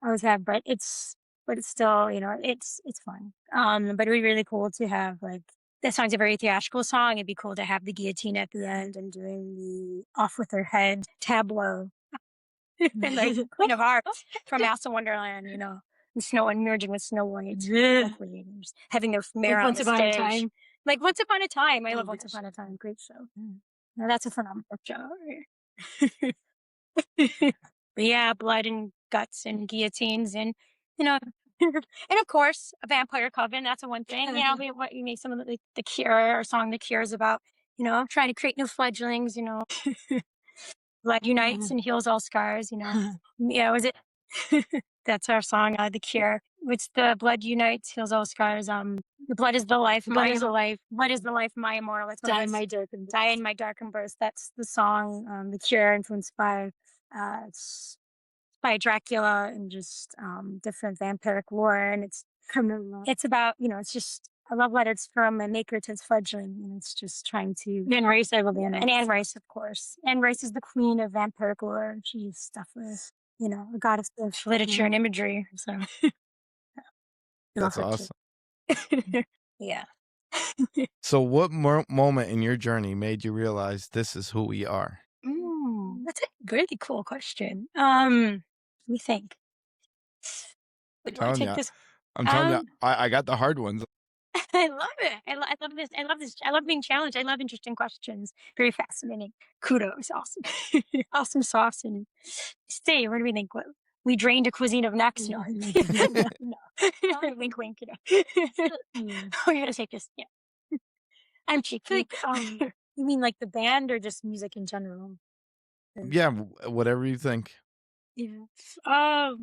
always have, but it's still, it's fun. But it'd be really cool to have like, that song's a very theatrical song. It'd be cool to have the guillotine at the end and doing the off with her head tableau. And like Queen of Hearts from Alice in Wonderland, and Snow and merging with Snow White. Yeah. And just having their mare Like on Once the Upon a stage. Time. Like Once Upon a Time. I love Oh, Once gosh. Upon a Time. Great show. Now, that's a phenomenal show. But yeah, blood and guts and guillotines, and and of course a vampire coven. That's a one thing. We make some of the Cure. Our song "The Cure" is about trying to create new fledglings. Blood unites and heals all scars. Was it? That's our song, "The Cure." It's the blood unites, heals all scars. The blood is the life. Blood is the life. Blood is the life. My immortal. It's Die in my dark and Die in my darkened burst. That's the song, The Cure, influenced by it's by Dracula and just different vampiric lore. And it's about, it's just a love letter from a maker to its fledgling. And it's just trying to. Anne Rice, I love Anne Rice. And Anne Rice, of course. Anne Rice is the queen of vampiric lore. She's stuff with, a goddess of literature and imagery. So That's awesome. Yeah. So what moment in your journey made you realize this is who we are? That's a really cool question. Let me think. Would you want to take this? I'm telling you, I got the hard ones. I love it. I love this. I love this. I love being challenged. I love interesting questions. Very fascinating. Kudos. Awesome. Awesome sauce. And stay. What do we think? What, we drained a cuisine of necks? No. No. Wink, wink. We're going to take this. Yeah. I'm cheeky. You mean like the band or just music in general? Yeah, whatever you think. Yeah. I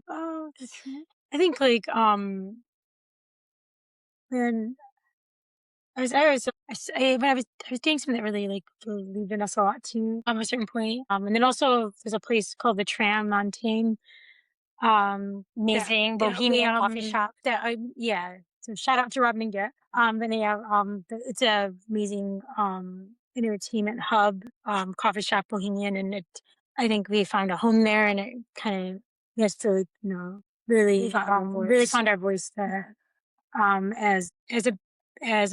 think like when I was dating someone that really like believed in us a lot too, a certain point. And then also there's a place called the Tram Montaigne. Amazing bohemian coffee shop. So shout out to Rob and Get. And they have it's a amazing entertainment hub, coffee shop, bohemian, and I think we found a home there, and it kind of just to really found our voice there. As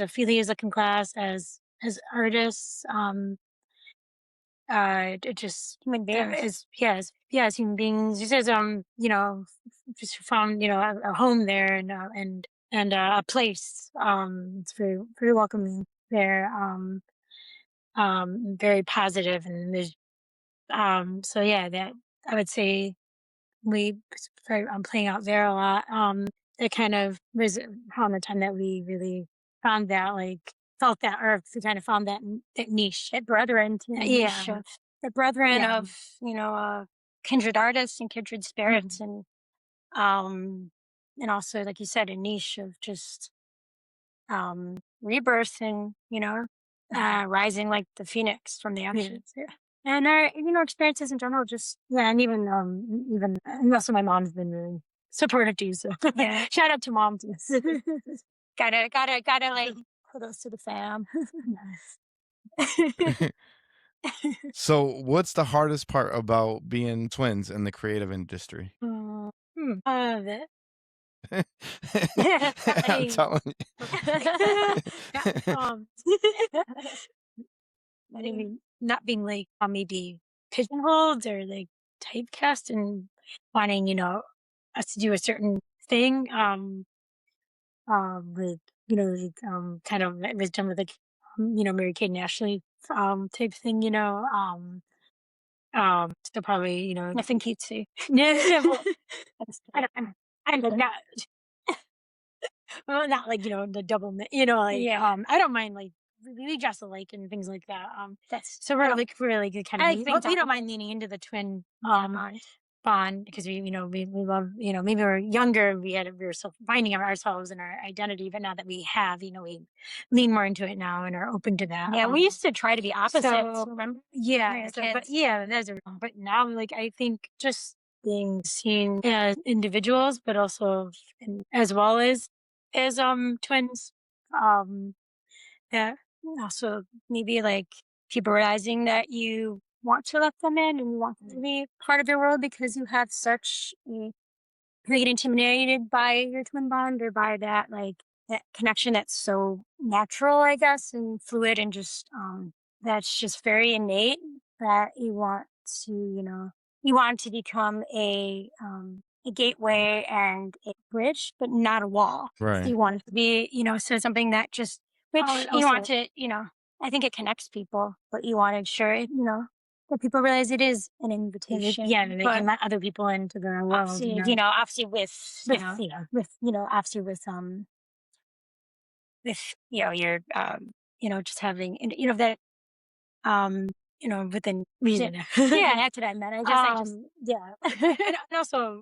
Ophelia is looking class, as artists, it just Human beings. as human beings, just as just found a home there and a place. It's very very welcoming there. Very positive, and there's so yeah, that I would say I'm playing out there a lot. It kind of was around the time that we really found that, like, felt that, or kind of found that niche. That brethren, Yeah. the brethren Yeah. of kindred artists and kindred spirits, and also, like you said, a niche of just rebirth and rising like the phoenix from the ashes. Yeah. And our experiences in general, just And even and also my mom's been really supportive too. So Yeah. shout out to mom too. gotta like kudos to the fam. So, what's the hardest part about being twins in the creative industry? That I'm telling you. I mean, not being like maybe pigeonholed or like typecast and wanting us to do a certain thing. With kind of it was done with like Mary Kate and Ashley type thing. So probably Nothing cutesy. yeah. Well, I'm like not. Well, not like the double, like Yeah. I don't mind like we dress alike and things like that. That's So we're like really good kind I of. like We things don't mind leaning into the twin bond. bond because we love maybe we were younger we were still finding ourselves and our identity, but now that we have we lean more into it now and are open to that. Yeah, we used to try to be opposites. so- Remember? Yeah, When we were but kids. yeah, but now like I think just being seen as individuals, but also as well as twins. Yeah. Also, maybe like people realizing that you want to let them in and you want them to be part of your world because you have such you get intimidated by your twin bond or by that that connection that's so natural, I guess, and fluid and just that's just very innate that you want to, you want to become a gateway and a bridge, but not a wall. Right. You want it to be, so something that just which and you want also- to, I think it connects people, but you want to ensure it, that people realize it is an invitation. and they but can let other people into their world. obviously, obviously with, With, obviously with your just having that within reason. yeah, that's what I meant. I just Yeah, and also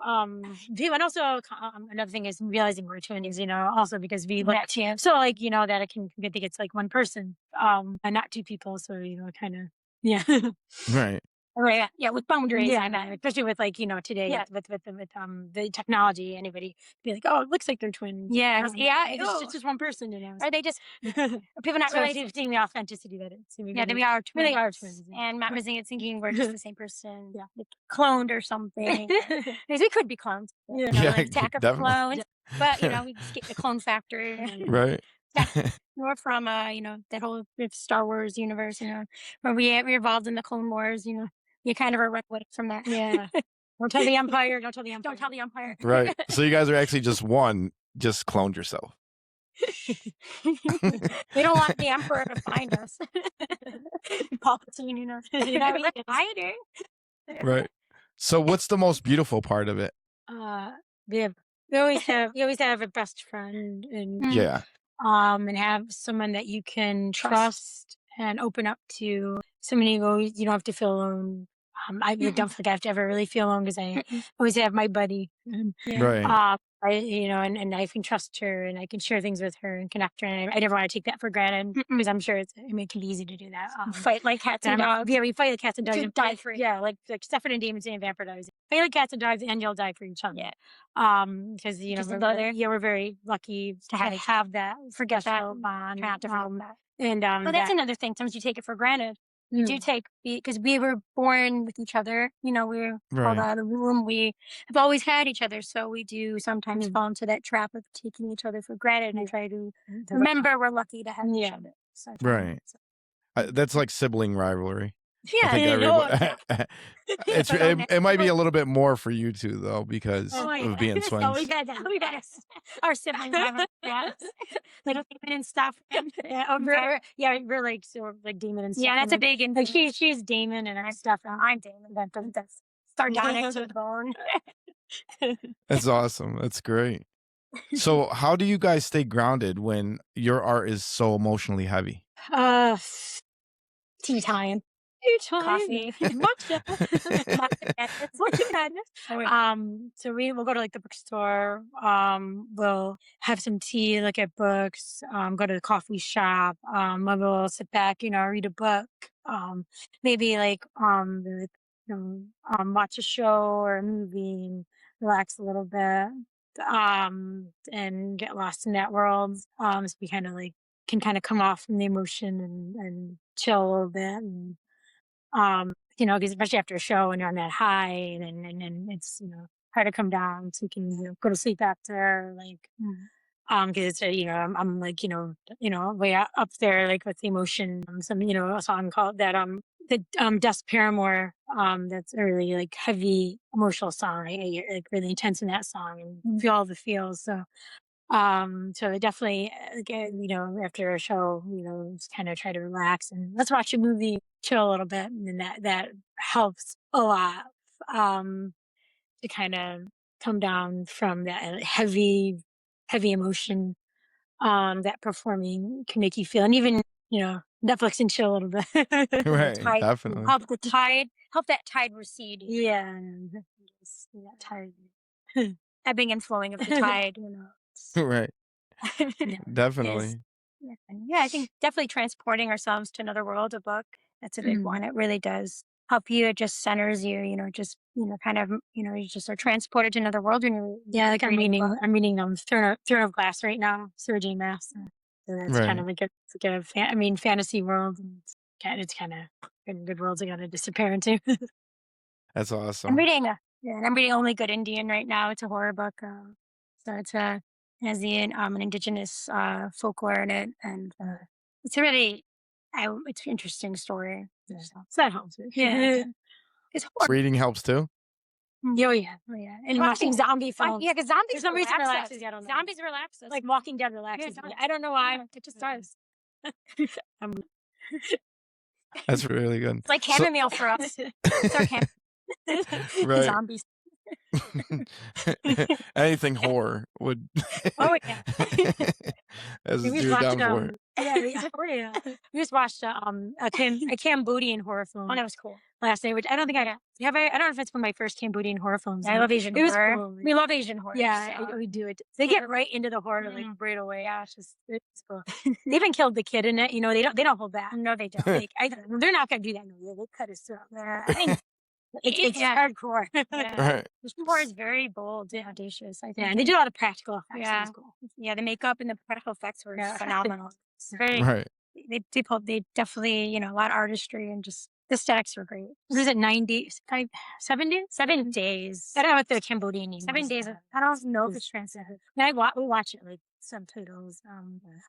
another thing is realizing we're twins. Also because we look that too. so like that I think it's like one person, and not two people. So kind of yeah. Right. Right, yeah, with boundaries. Yeah, I meant. especially with like today Yeah. with the technology, anybody be like, oh, it looks like they're twins. Yeah, 'cause- yeah, it's just one person, Or they just are people not so realizing seeing the authenticity that it's yeah, that we are twins. really are twins. And not missing it thinking we're just the same person. Yeah. like, cloned or something. Because we could be cloned. Yeah. Yeah, An attack of definitely. clones. But we just get the clone factor. Right. Or from that whole Star Wars universe, where we evolved in the Clone Wars, you kind of are away from that. Yeah. Don't tell the Empire. Don't tell the Empire. Don't tell the Empire. Right. So you guys are actually just one, just cloned yourself. We don't want the Emperor to find us. Palpatine, Spider. Right. So what's the most beautiful part of it? We always have a best friend and Yeah. and have someone that you can trust and open up to. Somebody you don't have to feel alone. I don't think I have to ever really feel alone because I always have my buddy. And, Right. and I can trust her and I can share things with her and connect her. And I never want to take that for granted because I'm sure it can be easy to do that. Fight like cats and dogs. Yeah, we fight like cats and dogs. To And die for it. Yeah, like Stefan and Damon saying Vampire Diaries. Fight like cats and dogs and you'll die for each other. Yeah. Because we're very lucky to have that Forget that special bond. Try not to forget that. And But that's another thing. Sometimes you take it for granted. You do take because we were born with each other. We were called Right. out of the womb. We have always had each other, so we do sometimes fall into that trap of taking each other for granted and try to remember we're lucky to have each other. So, Right. That's like sibling rivalry. I think everybody. Don't it might be a little bit more for you two though because Oh, yeah. of being So we twins. got that. We got us. Our siblings have yeah, little demon and stuff. We're like so like demon and stuff. Yeah, that's a and, big like influence. she's demon and stuff. I'm Damon. That's sardonic to the bone. That's awesome. That's great. So, how do you guys stay grounded when your art is so emotionally heavy? Tea time. Coffee. Matcha. Matcha madness. So we will go to like the bookstore. We'll have some tea, look at books. Go to the coffee shop. Maybe we'll sit back, read a book. Maybe watch a show or a movie and relax a little bit. And get lost in that world. So we kind of like can kind of come off from the emotion and chill a little bit and because especially after a show and you're on that high and it's, hard to come down so you can go to sleep after because it's I'm like, way up there, like with the emotion, a song called Dust Paramore, that's a really like heavy emotional song. You're like really intense in that song and feel all the feels. So I definitely, after a show, just kind of try to relax and let's watch a movie, chill a little bit. And then that helps a lot, to kind of come down from that heavy, heavy emotion, that performing can make you feel. And even, Netflix and chill a little bit. Right, Tide, definitely. help that tide recede. Yeah. And just that tide. Ebbing and flowing of the tide, Right, Yeah. definitely. Yeah, I think definitely transporting ourselves to another world, a book, that's a big Mhm. one. It really does help you. It just centers you, kind of, you just are transported to another world when you're Yeah, like reading a book. I'm reading Throne of Glass right now, Sarah J. Maas. So that's kind Right. of like a fantasy world, and it's kind of good worlds I got to disappear into. That's I'm awesome. reading, I'm reading Only Good Indian right now. It's a horror book. So it's has an indigenous folklore in it, and it's a really it's an interesting story. Yeah. So, So that helps. yeah, it's horror. Reading helps too. Oh yeah. And watching zombie films. Yeah, because zombies For some reason relax relaxes us. you, I don't know. Zombies relax us. Like Walking Dead relaxes Yeah, me. it does. I don't know why. Yeah, it just does. Um, That's really good. It's like So- chamomile for us. It's our Right. Zombies. Anything horror would. Oh, yeah. As we just you're watched down for it. we just watched a Cambodian horror film Oh, that was cool. last night, which I don't think I don't know if it's one of my first Cambodian horror films. I love Asian It was horror. cool. We love Asian horror. Yeah, so. we do it. They get right into the horror like Mhm. right away. Yeah, it's cool. They even killed the kid in it. They don't hold back. No, they don't. Like, they're not gonna do that. No, they cut his throat. I think It's hardcore. yeah. Right. Asian horror is very bold and audacious. I think. Yeah, and they do a lot of practical effects. Yeah. It's cool. Yeah, the makeup and the practical effects were Yeah. phenomenal. It's very. Right. They definitely a lot of artistry and just the aesthetics were great. Was it 9 days? 7 days? 7 days. I don't know what the Cambodian name 7 is. days. I don't know if it's translated. We watch it like subtitles.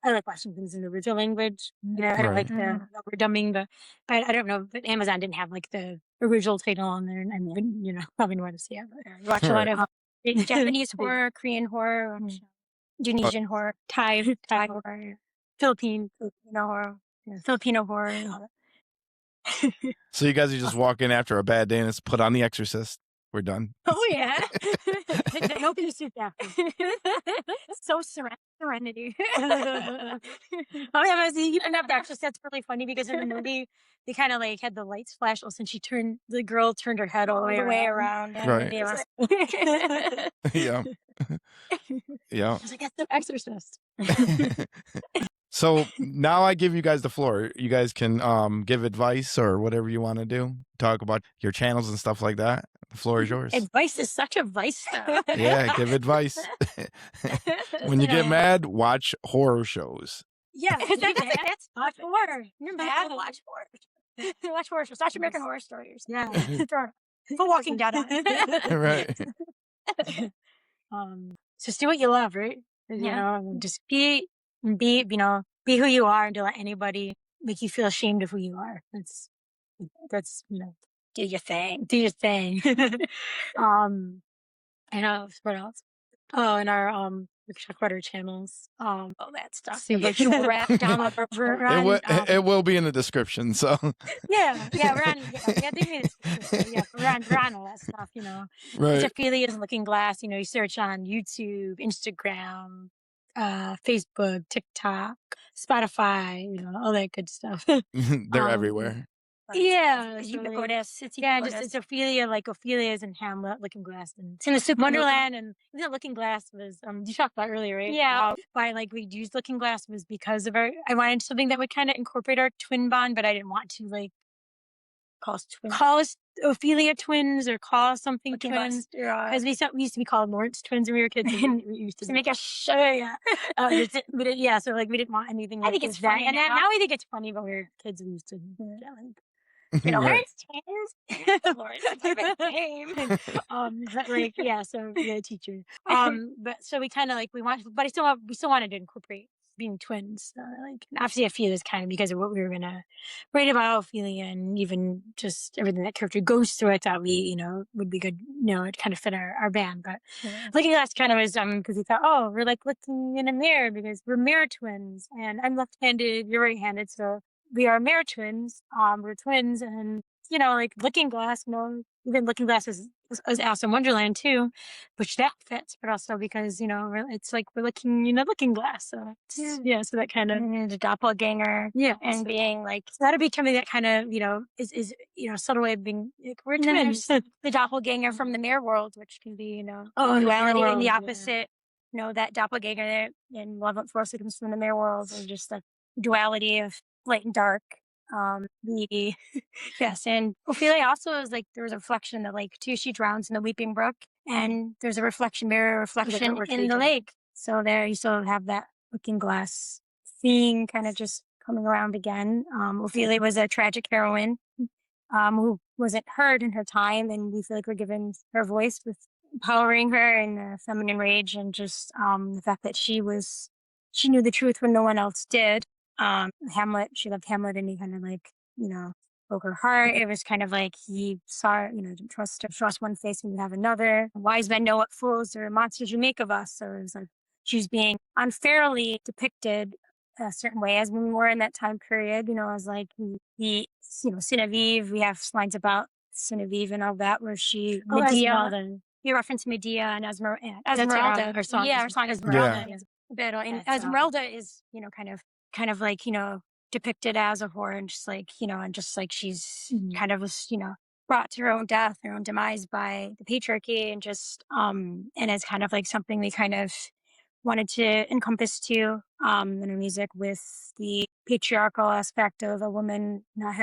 I like watching things in the original language. I don't Right. like the overdubbing, but I don't know. But Amazon didn't have like the original title on there, and I wouldn't, probably want to see it. But You watch a lot Right. of Japanese horror, Korean horror, Indonesian horror, Thai horror, Philippine. Filipino horror. So you guys are just walking after a bad day and it's put on The Exorcist. We're done. Oh yeah. No peace with that. So serenity. Oh yeah, but even that actually that's really funny because in the movie they kind of like had the lights flash and the girl turned her head all the way around. Right. I Yeah. Yeah. was like, that's The Exorcist. So now I give you guys the floor. You guys can give advice or whatever you want to do. Talk about your channels and stuff like that. The floor is yours. Advice is such advice though. Yeah, give advice. When you get mad, watch horror shows. Yeah, That's watch horror. You're mad. Watch horror. Watch horror shows. Watch American Horror Stories. Yeah. Put Walking Dead on it. Right. Just do what you love, right? And just be who you are and don't let anybody make you feel ashamed of who you are. that's, Do your thing. do your thing. um, and what else? Oh, and our we can talk about our channels. All that stuff. See. The virtual rap download We're virtual. on, it will be in the description. So yeah, we're on, yeah, they made it, so yeah, we're on all that stuff, It's right. affiliates Looking Glass, you search on YouTube, Instagram, Facebook, TikTok, Spotify, all that good stuff. They're everywhere. Yeah, It's so ubiquitous. It's yeah, ubiquitous. just it's Ophelia, like Ophelia's in Hamlet, Looking Glass, and It's in the super Wonderland, and Looking Glass was you talked about earlier, right? Yeah. Why like we used Looking Glass was because of I wanted something that would kind of incorporate our twin bond, but I didn't want to like call us Ophelia twins or call us something Looking twins, Glass, because we used to be called Lawrence twins when we were kids. And we used to make us sure. Yeah. yeah, so like we didn't want anything. I think like it's that. funny And now. now we think it's funny, but we were kids. We used to. Right. Lawrence twins. Lord, that's my name. But like yeah, so the teacher. But so we kind of like we still wanted to incorporate being twins. Like obviously Ophelia is kind of because of what we were gonna write about Ophelia, and even just everything that character goes through. I thought we would be good. It kind of fit our band. But Looking Glass kind of was because we thought, oh, we're like looking in a mirror because we're mirror twins, and I'm left-handed, you're right-handed, so we are mirror twins. We're twins, and like Looking Glass. Even Looking Glass is Alice in Wonderland too, which that fits. But also because it's like we're Looking Glass. So yeah, so that kind of And the doppelganger. yeah, And being like so that'll be something that kind of is a subtle way of being like, we're and then twins. there's the doppelganger from the mirror world, which can be Oh, in the mirror duality and the world, opposite. That doppelganger in Love at First Sight comes from the mirror world, or just the duality of light and dark. The yes, and Ophelia also is like there was a reflection in the lake too. She drowns in the weeping brook, and there's a mirror reflection in the lake. So there you still have that Looking Glass theme kind of just coming around again. Ophelia was a tragic heroine who wasn't heard in her time, and we feel like we're giving her voice with empowering her in the feminine rage, and just the fact that she knew the truth when no one else did. Hamlet, she loved Hamlet, and he kind of like broke her heart. It was kind of like he saw, didn't trust one face when you have another. Wise men know what fools or monsters you make of us. So it was like she was being unfairly depicted a certain way as we were in that time period. As like the Sin of Eve. We have lines about Sin of Eve and all that where she Medea. You reference Medea and Esmeralda. Her song. Yeah, her song Esmeralda. Yeah. And Esmeralda is kind of like depicted as a whore, and just like and just like she's kind of was brought to her own death, her own demise by the patriarchy, and just and it's kind of like something we kind of wanted to encompass too in our music, with the patriarchal aspect of a woman not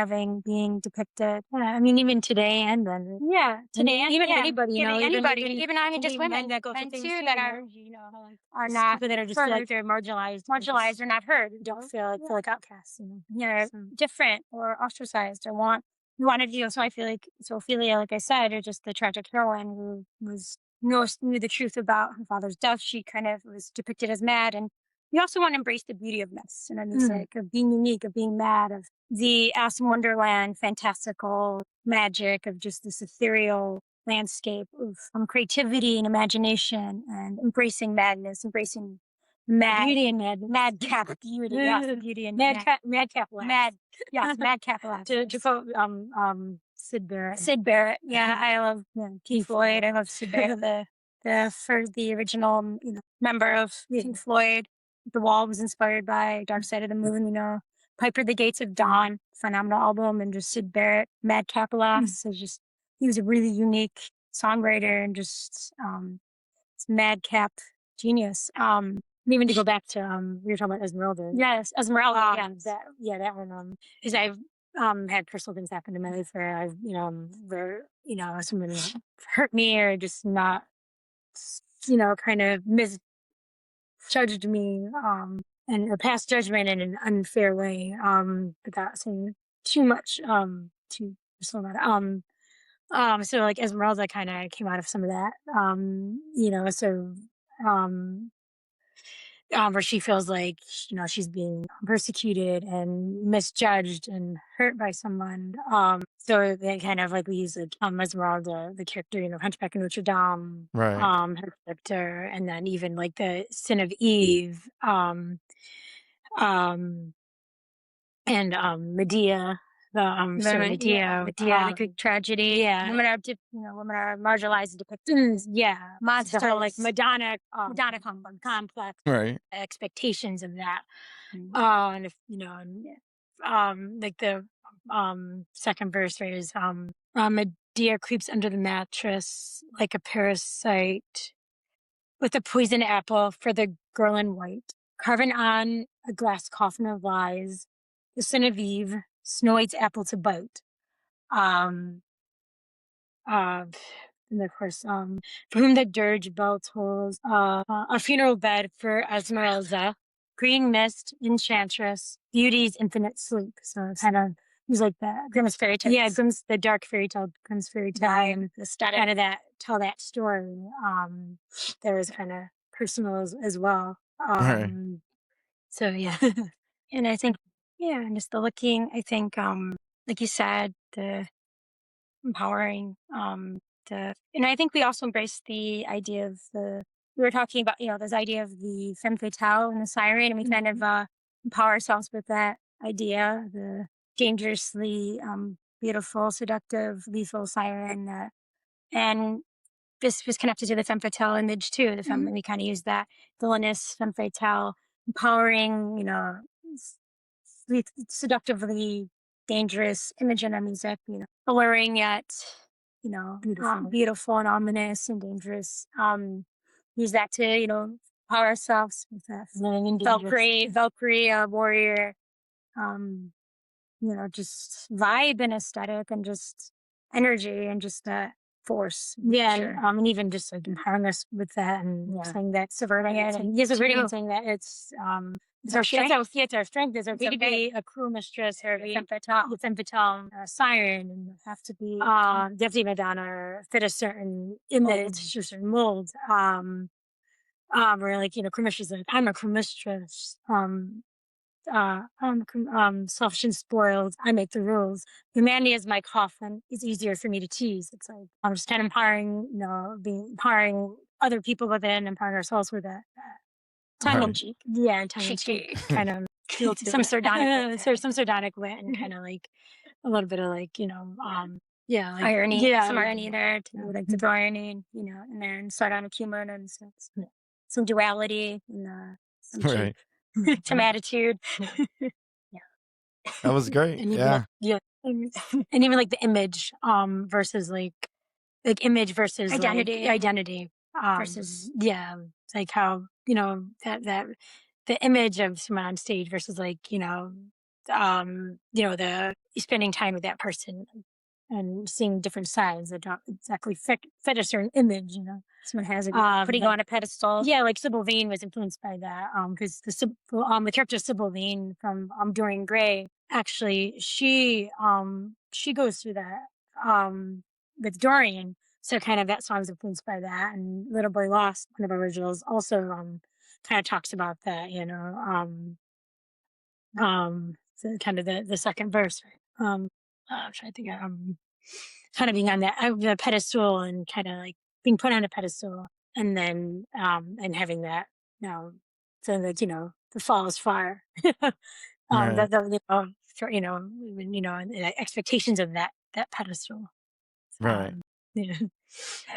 being depicted. Yeah, I mean, even today and then. Yeah, today and even yeah, anybody, anybody, even I mean, just women that go men through too things that are not that are just heard, like they're marginalized or not heard, don't feel like outcasts. Yeah, different or ostracized or we wanted to. So I feel like Ophelia, like I said, or just the tragic heroine who knew the truth about her father's death. She kind of was depicted as mad, and we also want to embrace the beauty of this and music, of being unique, of being mad, of the Alice in Wonderland fantastical magic of just this ethereal landscape of creativity and imagination, and embracing madness, embracing beauty and madness. madcap beauty, yes, beauty and madcap yes, madcap laughs. to quote Sid Barrett. Sid Barrett, yeah, I love Pink Floyd. I love Sid Barrett, the original member of Pink Floyd. The Wall was inspired by Dark Side of the Moon. Piper the Gates of Dawn, phenomenal album, and just Sid Barrett, Madcap laughs. So just he was a really unique songwriter and just madcap genius. Even to go back to we were talking about Esmeralda. Yes, Esmeralda. That one. Because I've had personal things happen in my life where I've where someone hurt me or just not kind of misjudged me and or passed judgment in an unfair way without saying too much too personal about it. So like Esmeralda kind of came out of some of that so where she feels like, she's being persecuted and misjudged and hurt by someone. So they kind of like we use like Esmeralda, the character, Hunchback of Notre Dame, Right. her character, and then even like the Sin of Eve, um, and Medea, the story of Medea, The Greek tragedy. yeah, Women are marginalized and depicted. yeah, Monsters. the whole like Madonna, Madonna complex. complex Right. expectations of that. Mm. And if like the second verse, right, is Medea creeps under the mattress like a parasite with a poison apple for the girl in white, carving on a glass coffin of lies, the sin of Eve, Snow White's apple to bite. Um, uh, and of course, for whom the dirge bell tolls, a funeral bed for Esmeralda, green mist, enchantress, beauty's infinite sleep. So it's kind of he's like the Grimm's fairy tales. yeah, Grimm's the dark fairy tale, Grimm's fairy tale, and The aesthetic. kind of that tell that story. That was kind of personal as well. Right. So yeah, And I think, and just the looking, I think, like you said, the empowering, and I think we also embrace the idea of we were talking about, this idea of the femme fatale and the siren, and we kind of empower ourselves with that idea, the dangerously beautiful, seductive, lethal siren, and this was connected to the femme fatale image too. The femme, we kind of use that villainous femme fatale, empowering, seductively dangerous image in our music, alluring yet, beautiful and ominous and dangerous. Use that to, power ourselves with that Valkyrie, warrior, just vibe and aesthetic and just energy and just that force. Yeah, Sure. and even just like empowering us with that and saying that subverting it and subverting and saying that it's our strength. It's our strength. It's okay to be a crew mistress or a femme fatale, siren, and you have to be definitely Madonna or fit a certain image or certain mold. Where like crew mistress, like I'm a crew mistress. Selfish and spoiled. I make the rules. Humanity is my coffin. It's easier for me to tease. It's like I'm just kind of empowering, empowering other people within, empowering ourselves with that tongue in cheek. Yeah, tongue in cheek, kind of feel to Some sardonic wit. some sardonic wit, and kind of like a little bit of like like, irony, yeah, some irony there, to like to throw irony, in there, and sardonic humor, and some duality, and some Right. some attitude. That was great. And Yeah. and even like the image versus like image versus Identity. identity Versus it's like how that the image of someone on stage versus like the spending time with that person and seeing different sides that don't exactly fit a certain image. someone has putting like- on a pedestal. Yeah, like Sybil Vane was influenced by that. Because the character Sybil Vane from Dorian Gray, actually, she goes through that with Dorian. So kind of that song's influenced by that. And Little Boy Lost, one of our originals, also kind of talks about that. So kind of the second verse. I'm trying to think of kind of being on that the pedestal and kind of like being put on a pedestal and then and having that so that the fall is far Right. and the expectations of that pedestal. Right. Yeah.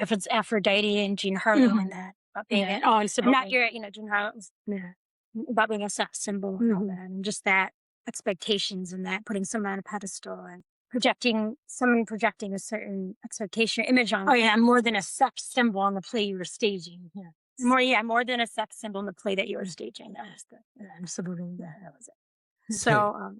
If it's Aphrodite and Jean Harlow and that about being and Sybil not Vane. your Jean Harlow's about being a sex symbol and all that, and just that expectations and that putting someone on a pedestal and projecting a certain expectation or image on. Oh yeah, more than a sex symbol on the play you were staging. Yeah. More than a sex symbol in the play that you were staging. That was that was it. So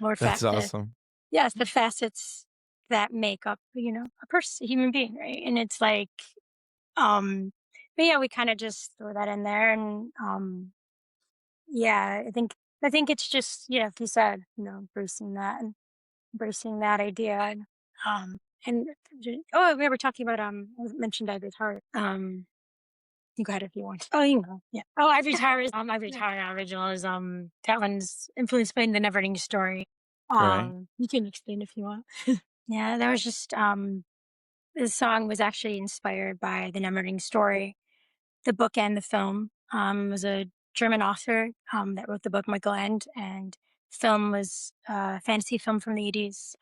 more That's facets. awesome. Yes, the facets that make up, a person, a human being, right? And it's like, but yeah, we kind of just throw that in there, and I think it's just like you said, embracing that idea, and we were talking about I mentioned Edward Hart, You go ahead if you want. Oh, you know. Yeah. Oh, Ivory Tower is Ivory Tower original is that one's influenced by the Neverending Story. Right. You can explain if you want. Yeah, there was just this song was actually inspired by the Neverending Story, the book and the film. It was a German author that wrote the book, Michael Ende, and film was a fantasy film from the 80s.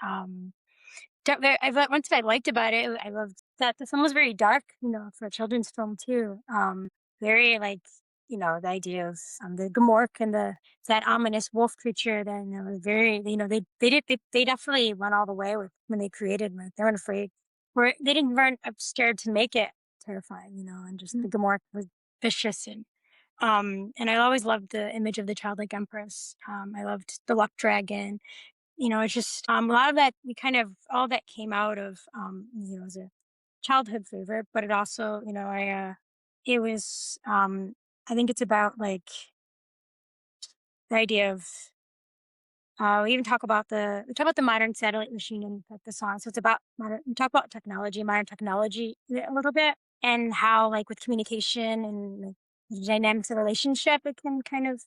Once I liked about it, I loved that the film was very dark, for a children's film too. Very like, the idea of the Gamork and that ominous wolf creature. Then it was very, they definitely went all the way with when they created. Like they weren't afraid, or they didn't weren't scared to make it terrifying, and just the Gamork was vicious and I always loved the image of the childlike empress. I loved the luck dragon. It's just a lot of that. We kind of all that came out of as a childhood favorite, but it also it was I think it's about like the idea of we even we talk about the modern satellite machine in like, the song. So it's about we talk about modern technology a little bit, and how like with communication and like, the dynamics of relationship, it can kind of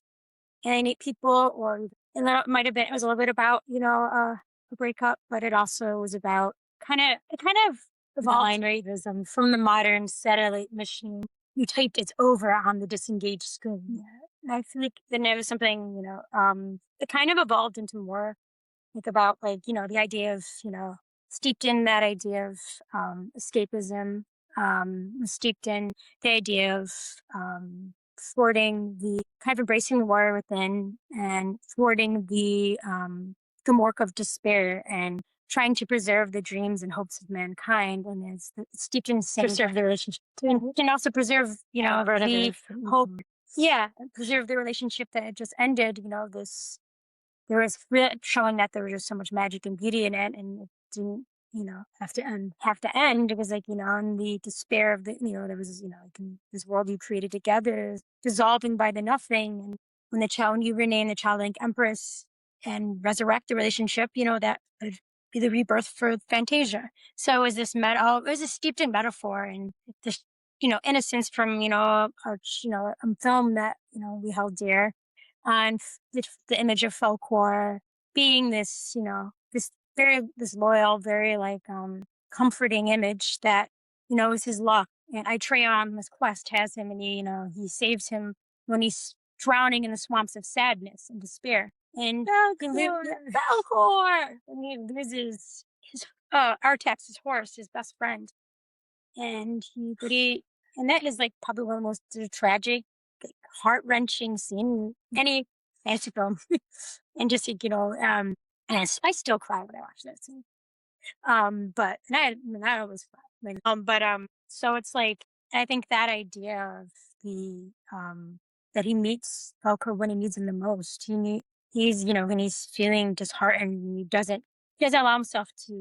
alienate people, or and that might have been it was a little bit about a breakup, but it also was about it kind of evolved from the modern satellite machine. You typed it's over on the disengaged screen. Yeah. And I feel like then there was something it kind of evolved into more like about like the idea of steeped in that idea of escapism, steeped in the idea of thwarting the kind of embracing the warrior within and thwarting the Gamork of despair and trying to preserve the dreams and hopes of mankind, and it's steeped in preserve the relationship and can also preserve the hope. Yeah, preserve the relationship that had just ended. There was showing that there was just so much magic and beauty in it, and it didn't, have to end. It was like, in the despair of there was, like this world you created together is dissolving by the nothing. And when you rename the childlike empress and resurrect the relationship, that would be the rebirth for Fantasia. So it was it was a steeped in metaphor and this, innocence from, a film that, we held dear. And the image of Falkor being this, this loyal, very like comforting image that, is his luck. And Itreon on this quest has him, and he saves him when he's drowning in the swamps of sadness and despair. And Falkor! And he loses his Artax's horse, his best friend. And and that is like probably one of the most tragic, like, heart-wrenching scene in any fantasy film. And just like, and I still cry when I watch that scene. But and I always cry. So it's like I think that idea of the that he meets Falkor when he needs him the most. He's when he's feeling disheartened, he doesn't allow himself to,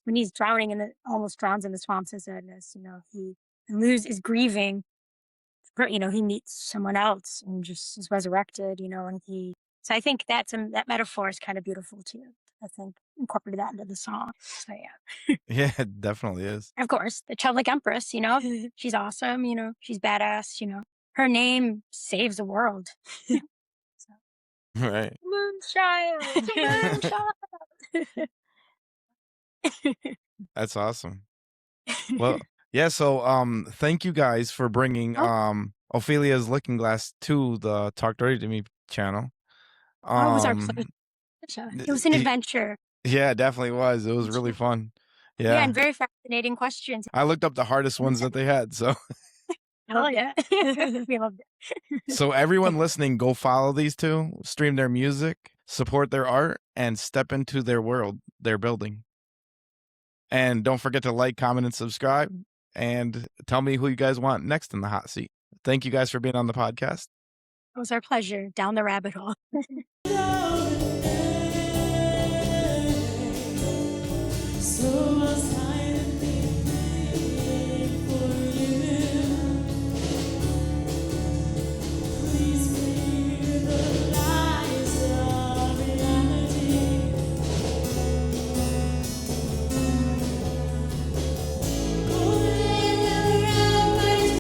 when he's drowning almost drowns in the swamps of sadness, he is grieving, he meets someone else and just is resurrected, and so I think that metaphor is kind of beautiful too. I think incorporated that into the song. So yeah. Yeah, it definitely is. Of course, the childlike empress, she's awesome, she's badass, her name saves the world. So. Right. Moonchild. That's awesome. Well, yeah, so thank you guys for bringing Ophelia's Looking Glass to the Talk Dirty to Me channel. It was our pleasure. It was an adventure. Yeah, it definitely was. It was really fun. Yeah, and very fascinating questions. I looked up the hardest ones that they had, so oh yeah. We loved it. So everyone listening, go follow these two, stream their music, support their art, and step into their world they're building. And don't forget to like, comment, and subscribe. And tell me who you guys want next in the hot seat. Thank you guys for being on the podcast. It was our pleasure. Down the rabbit hole.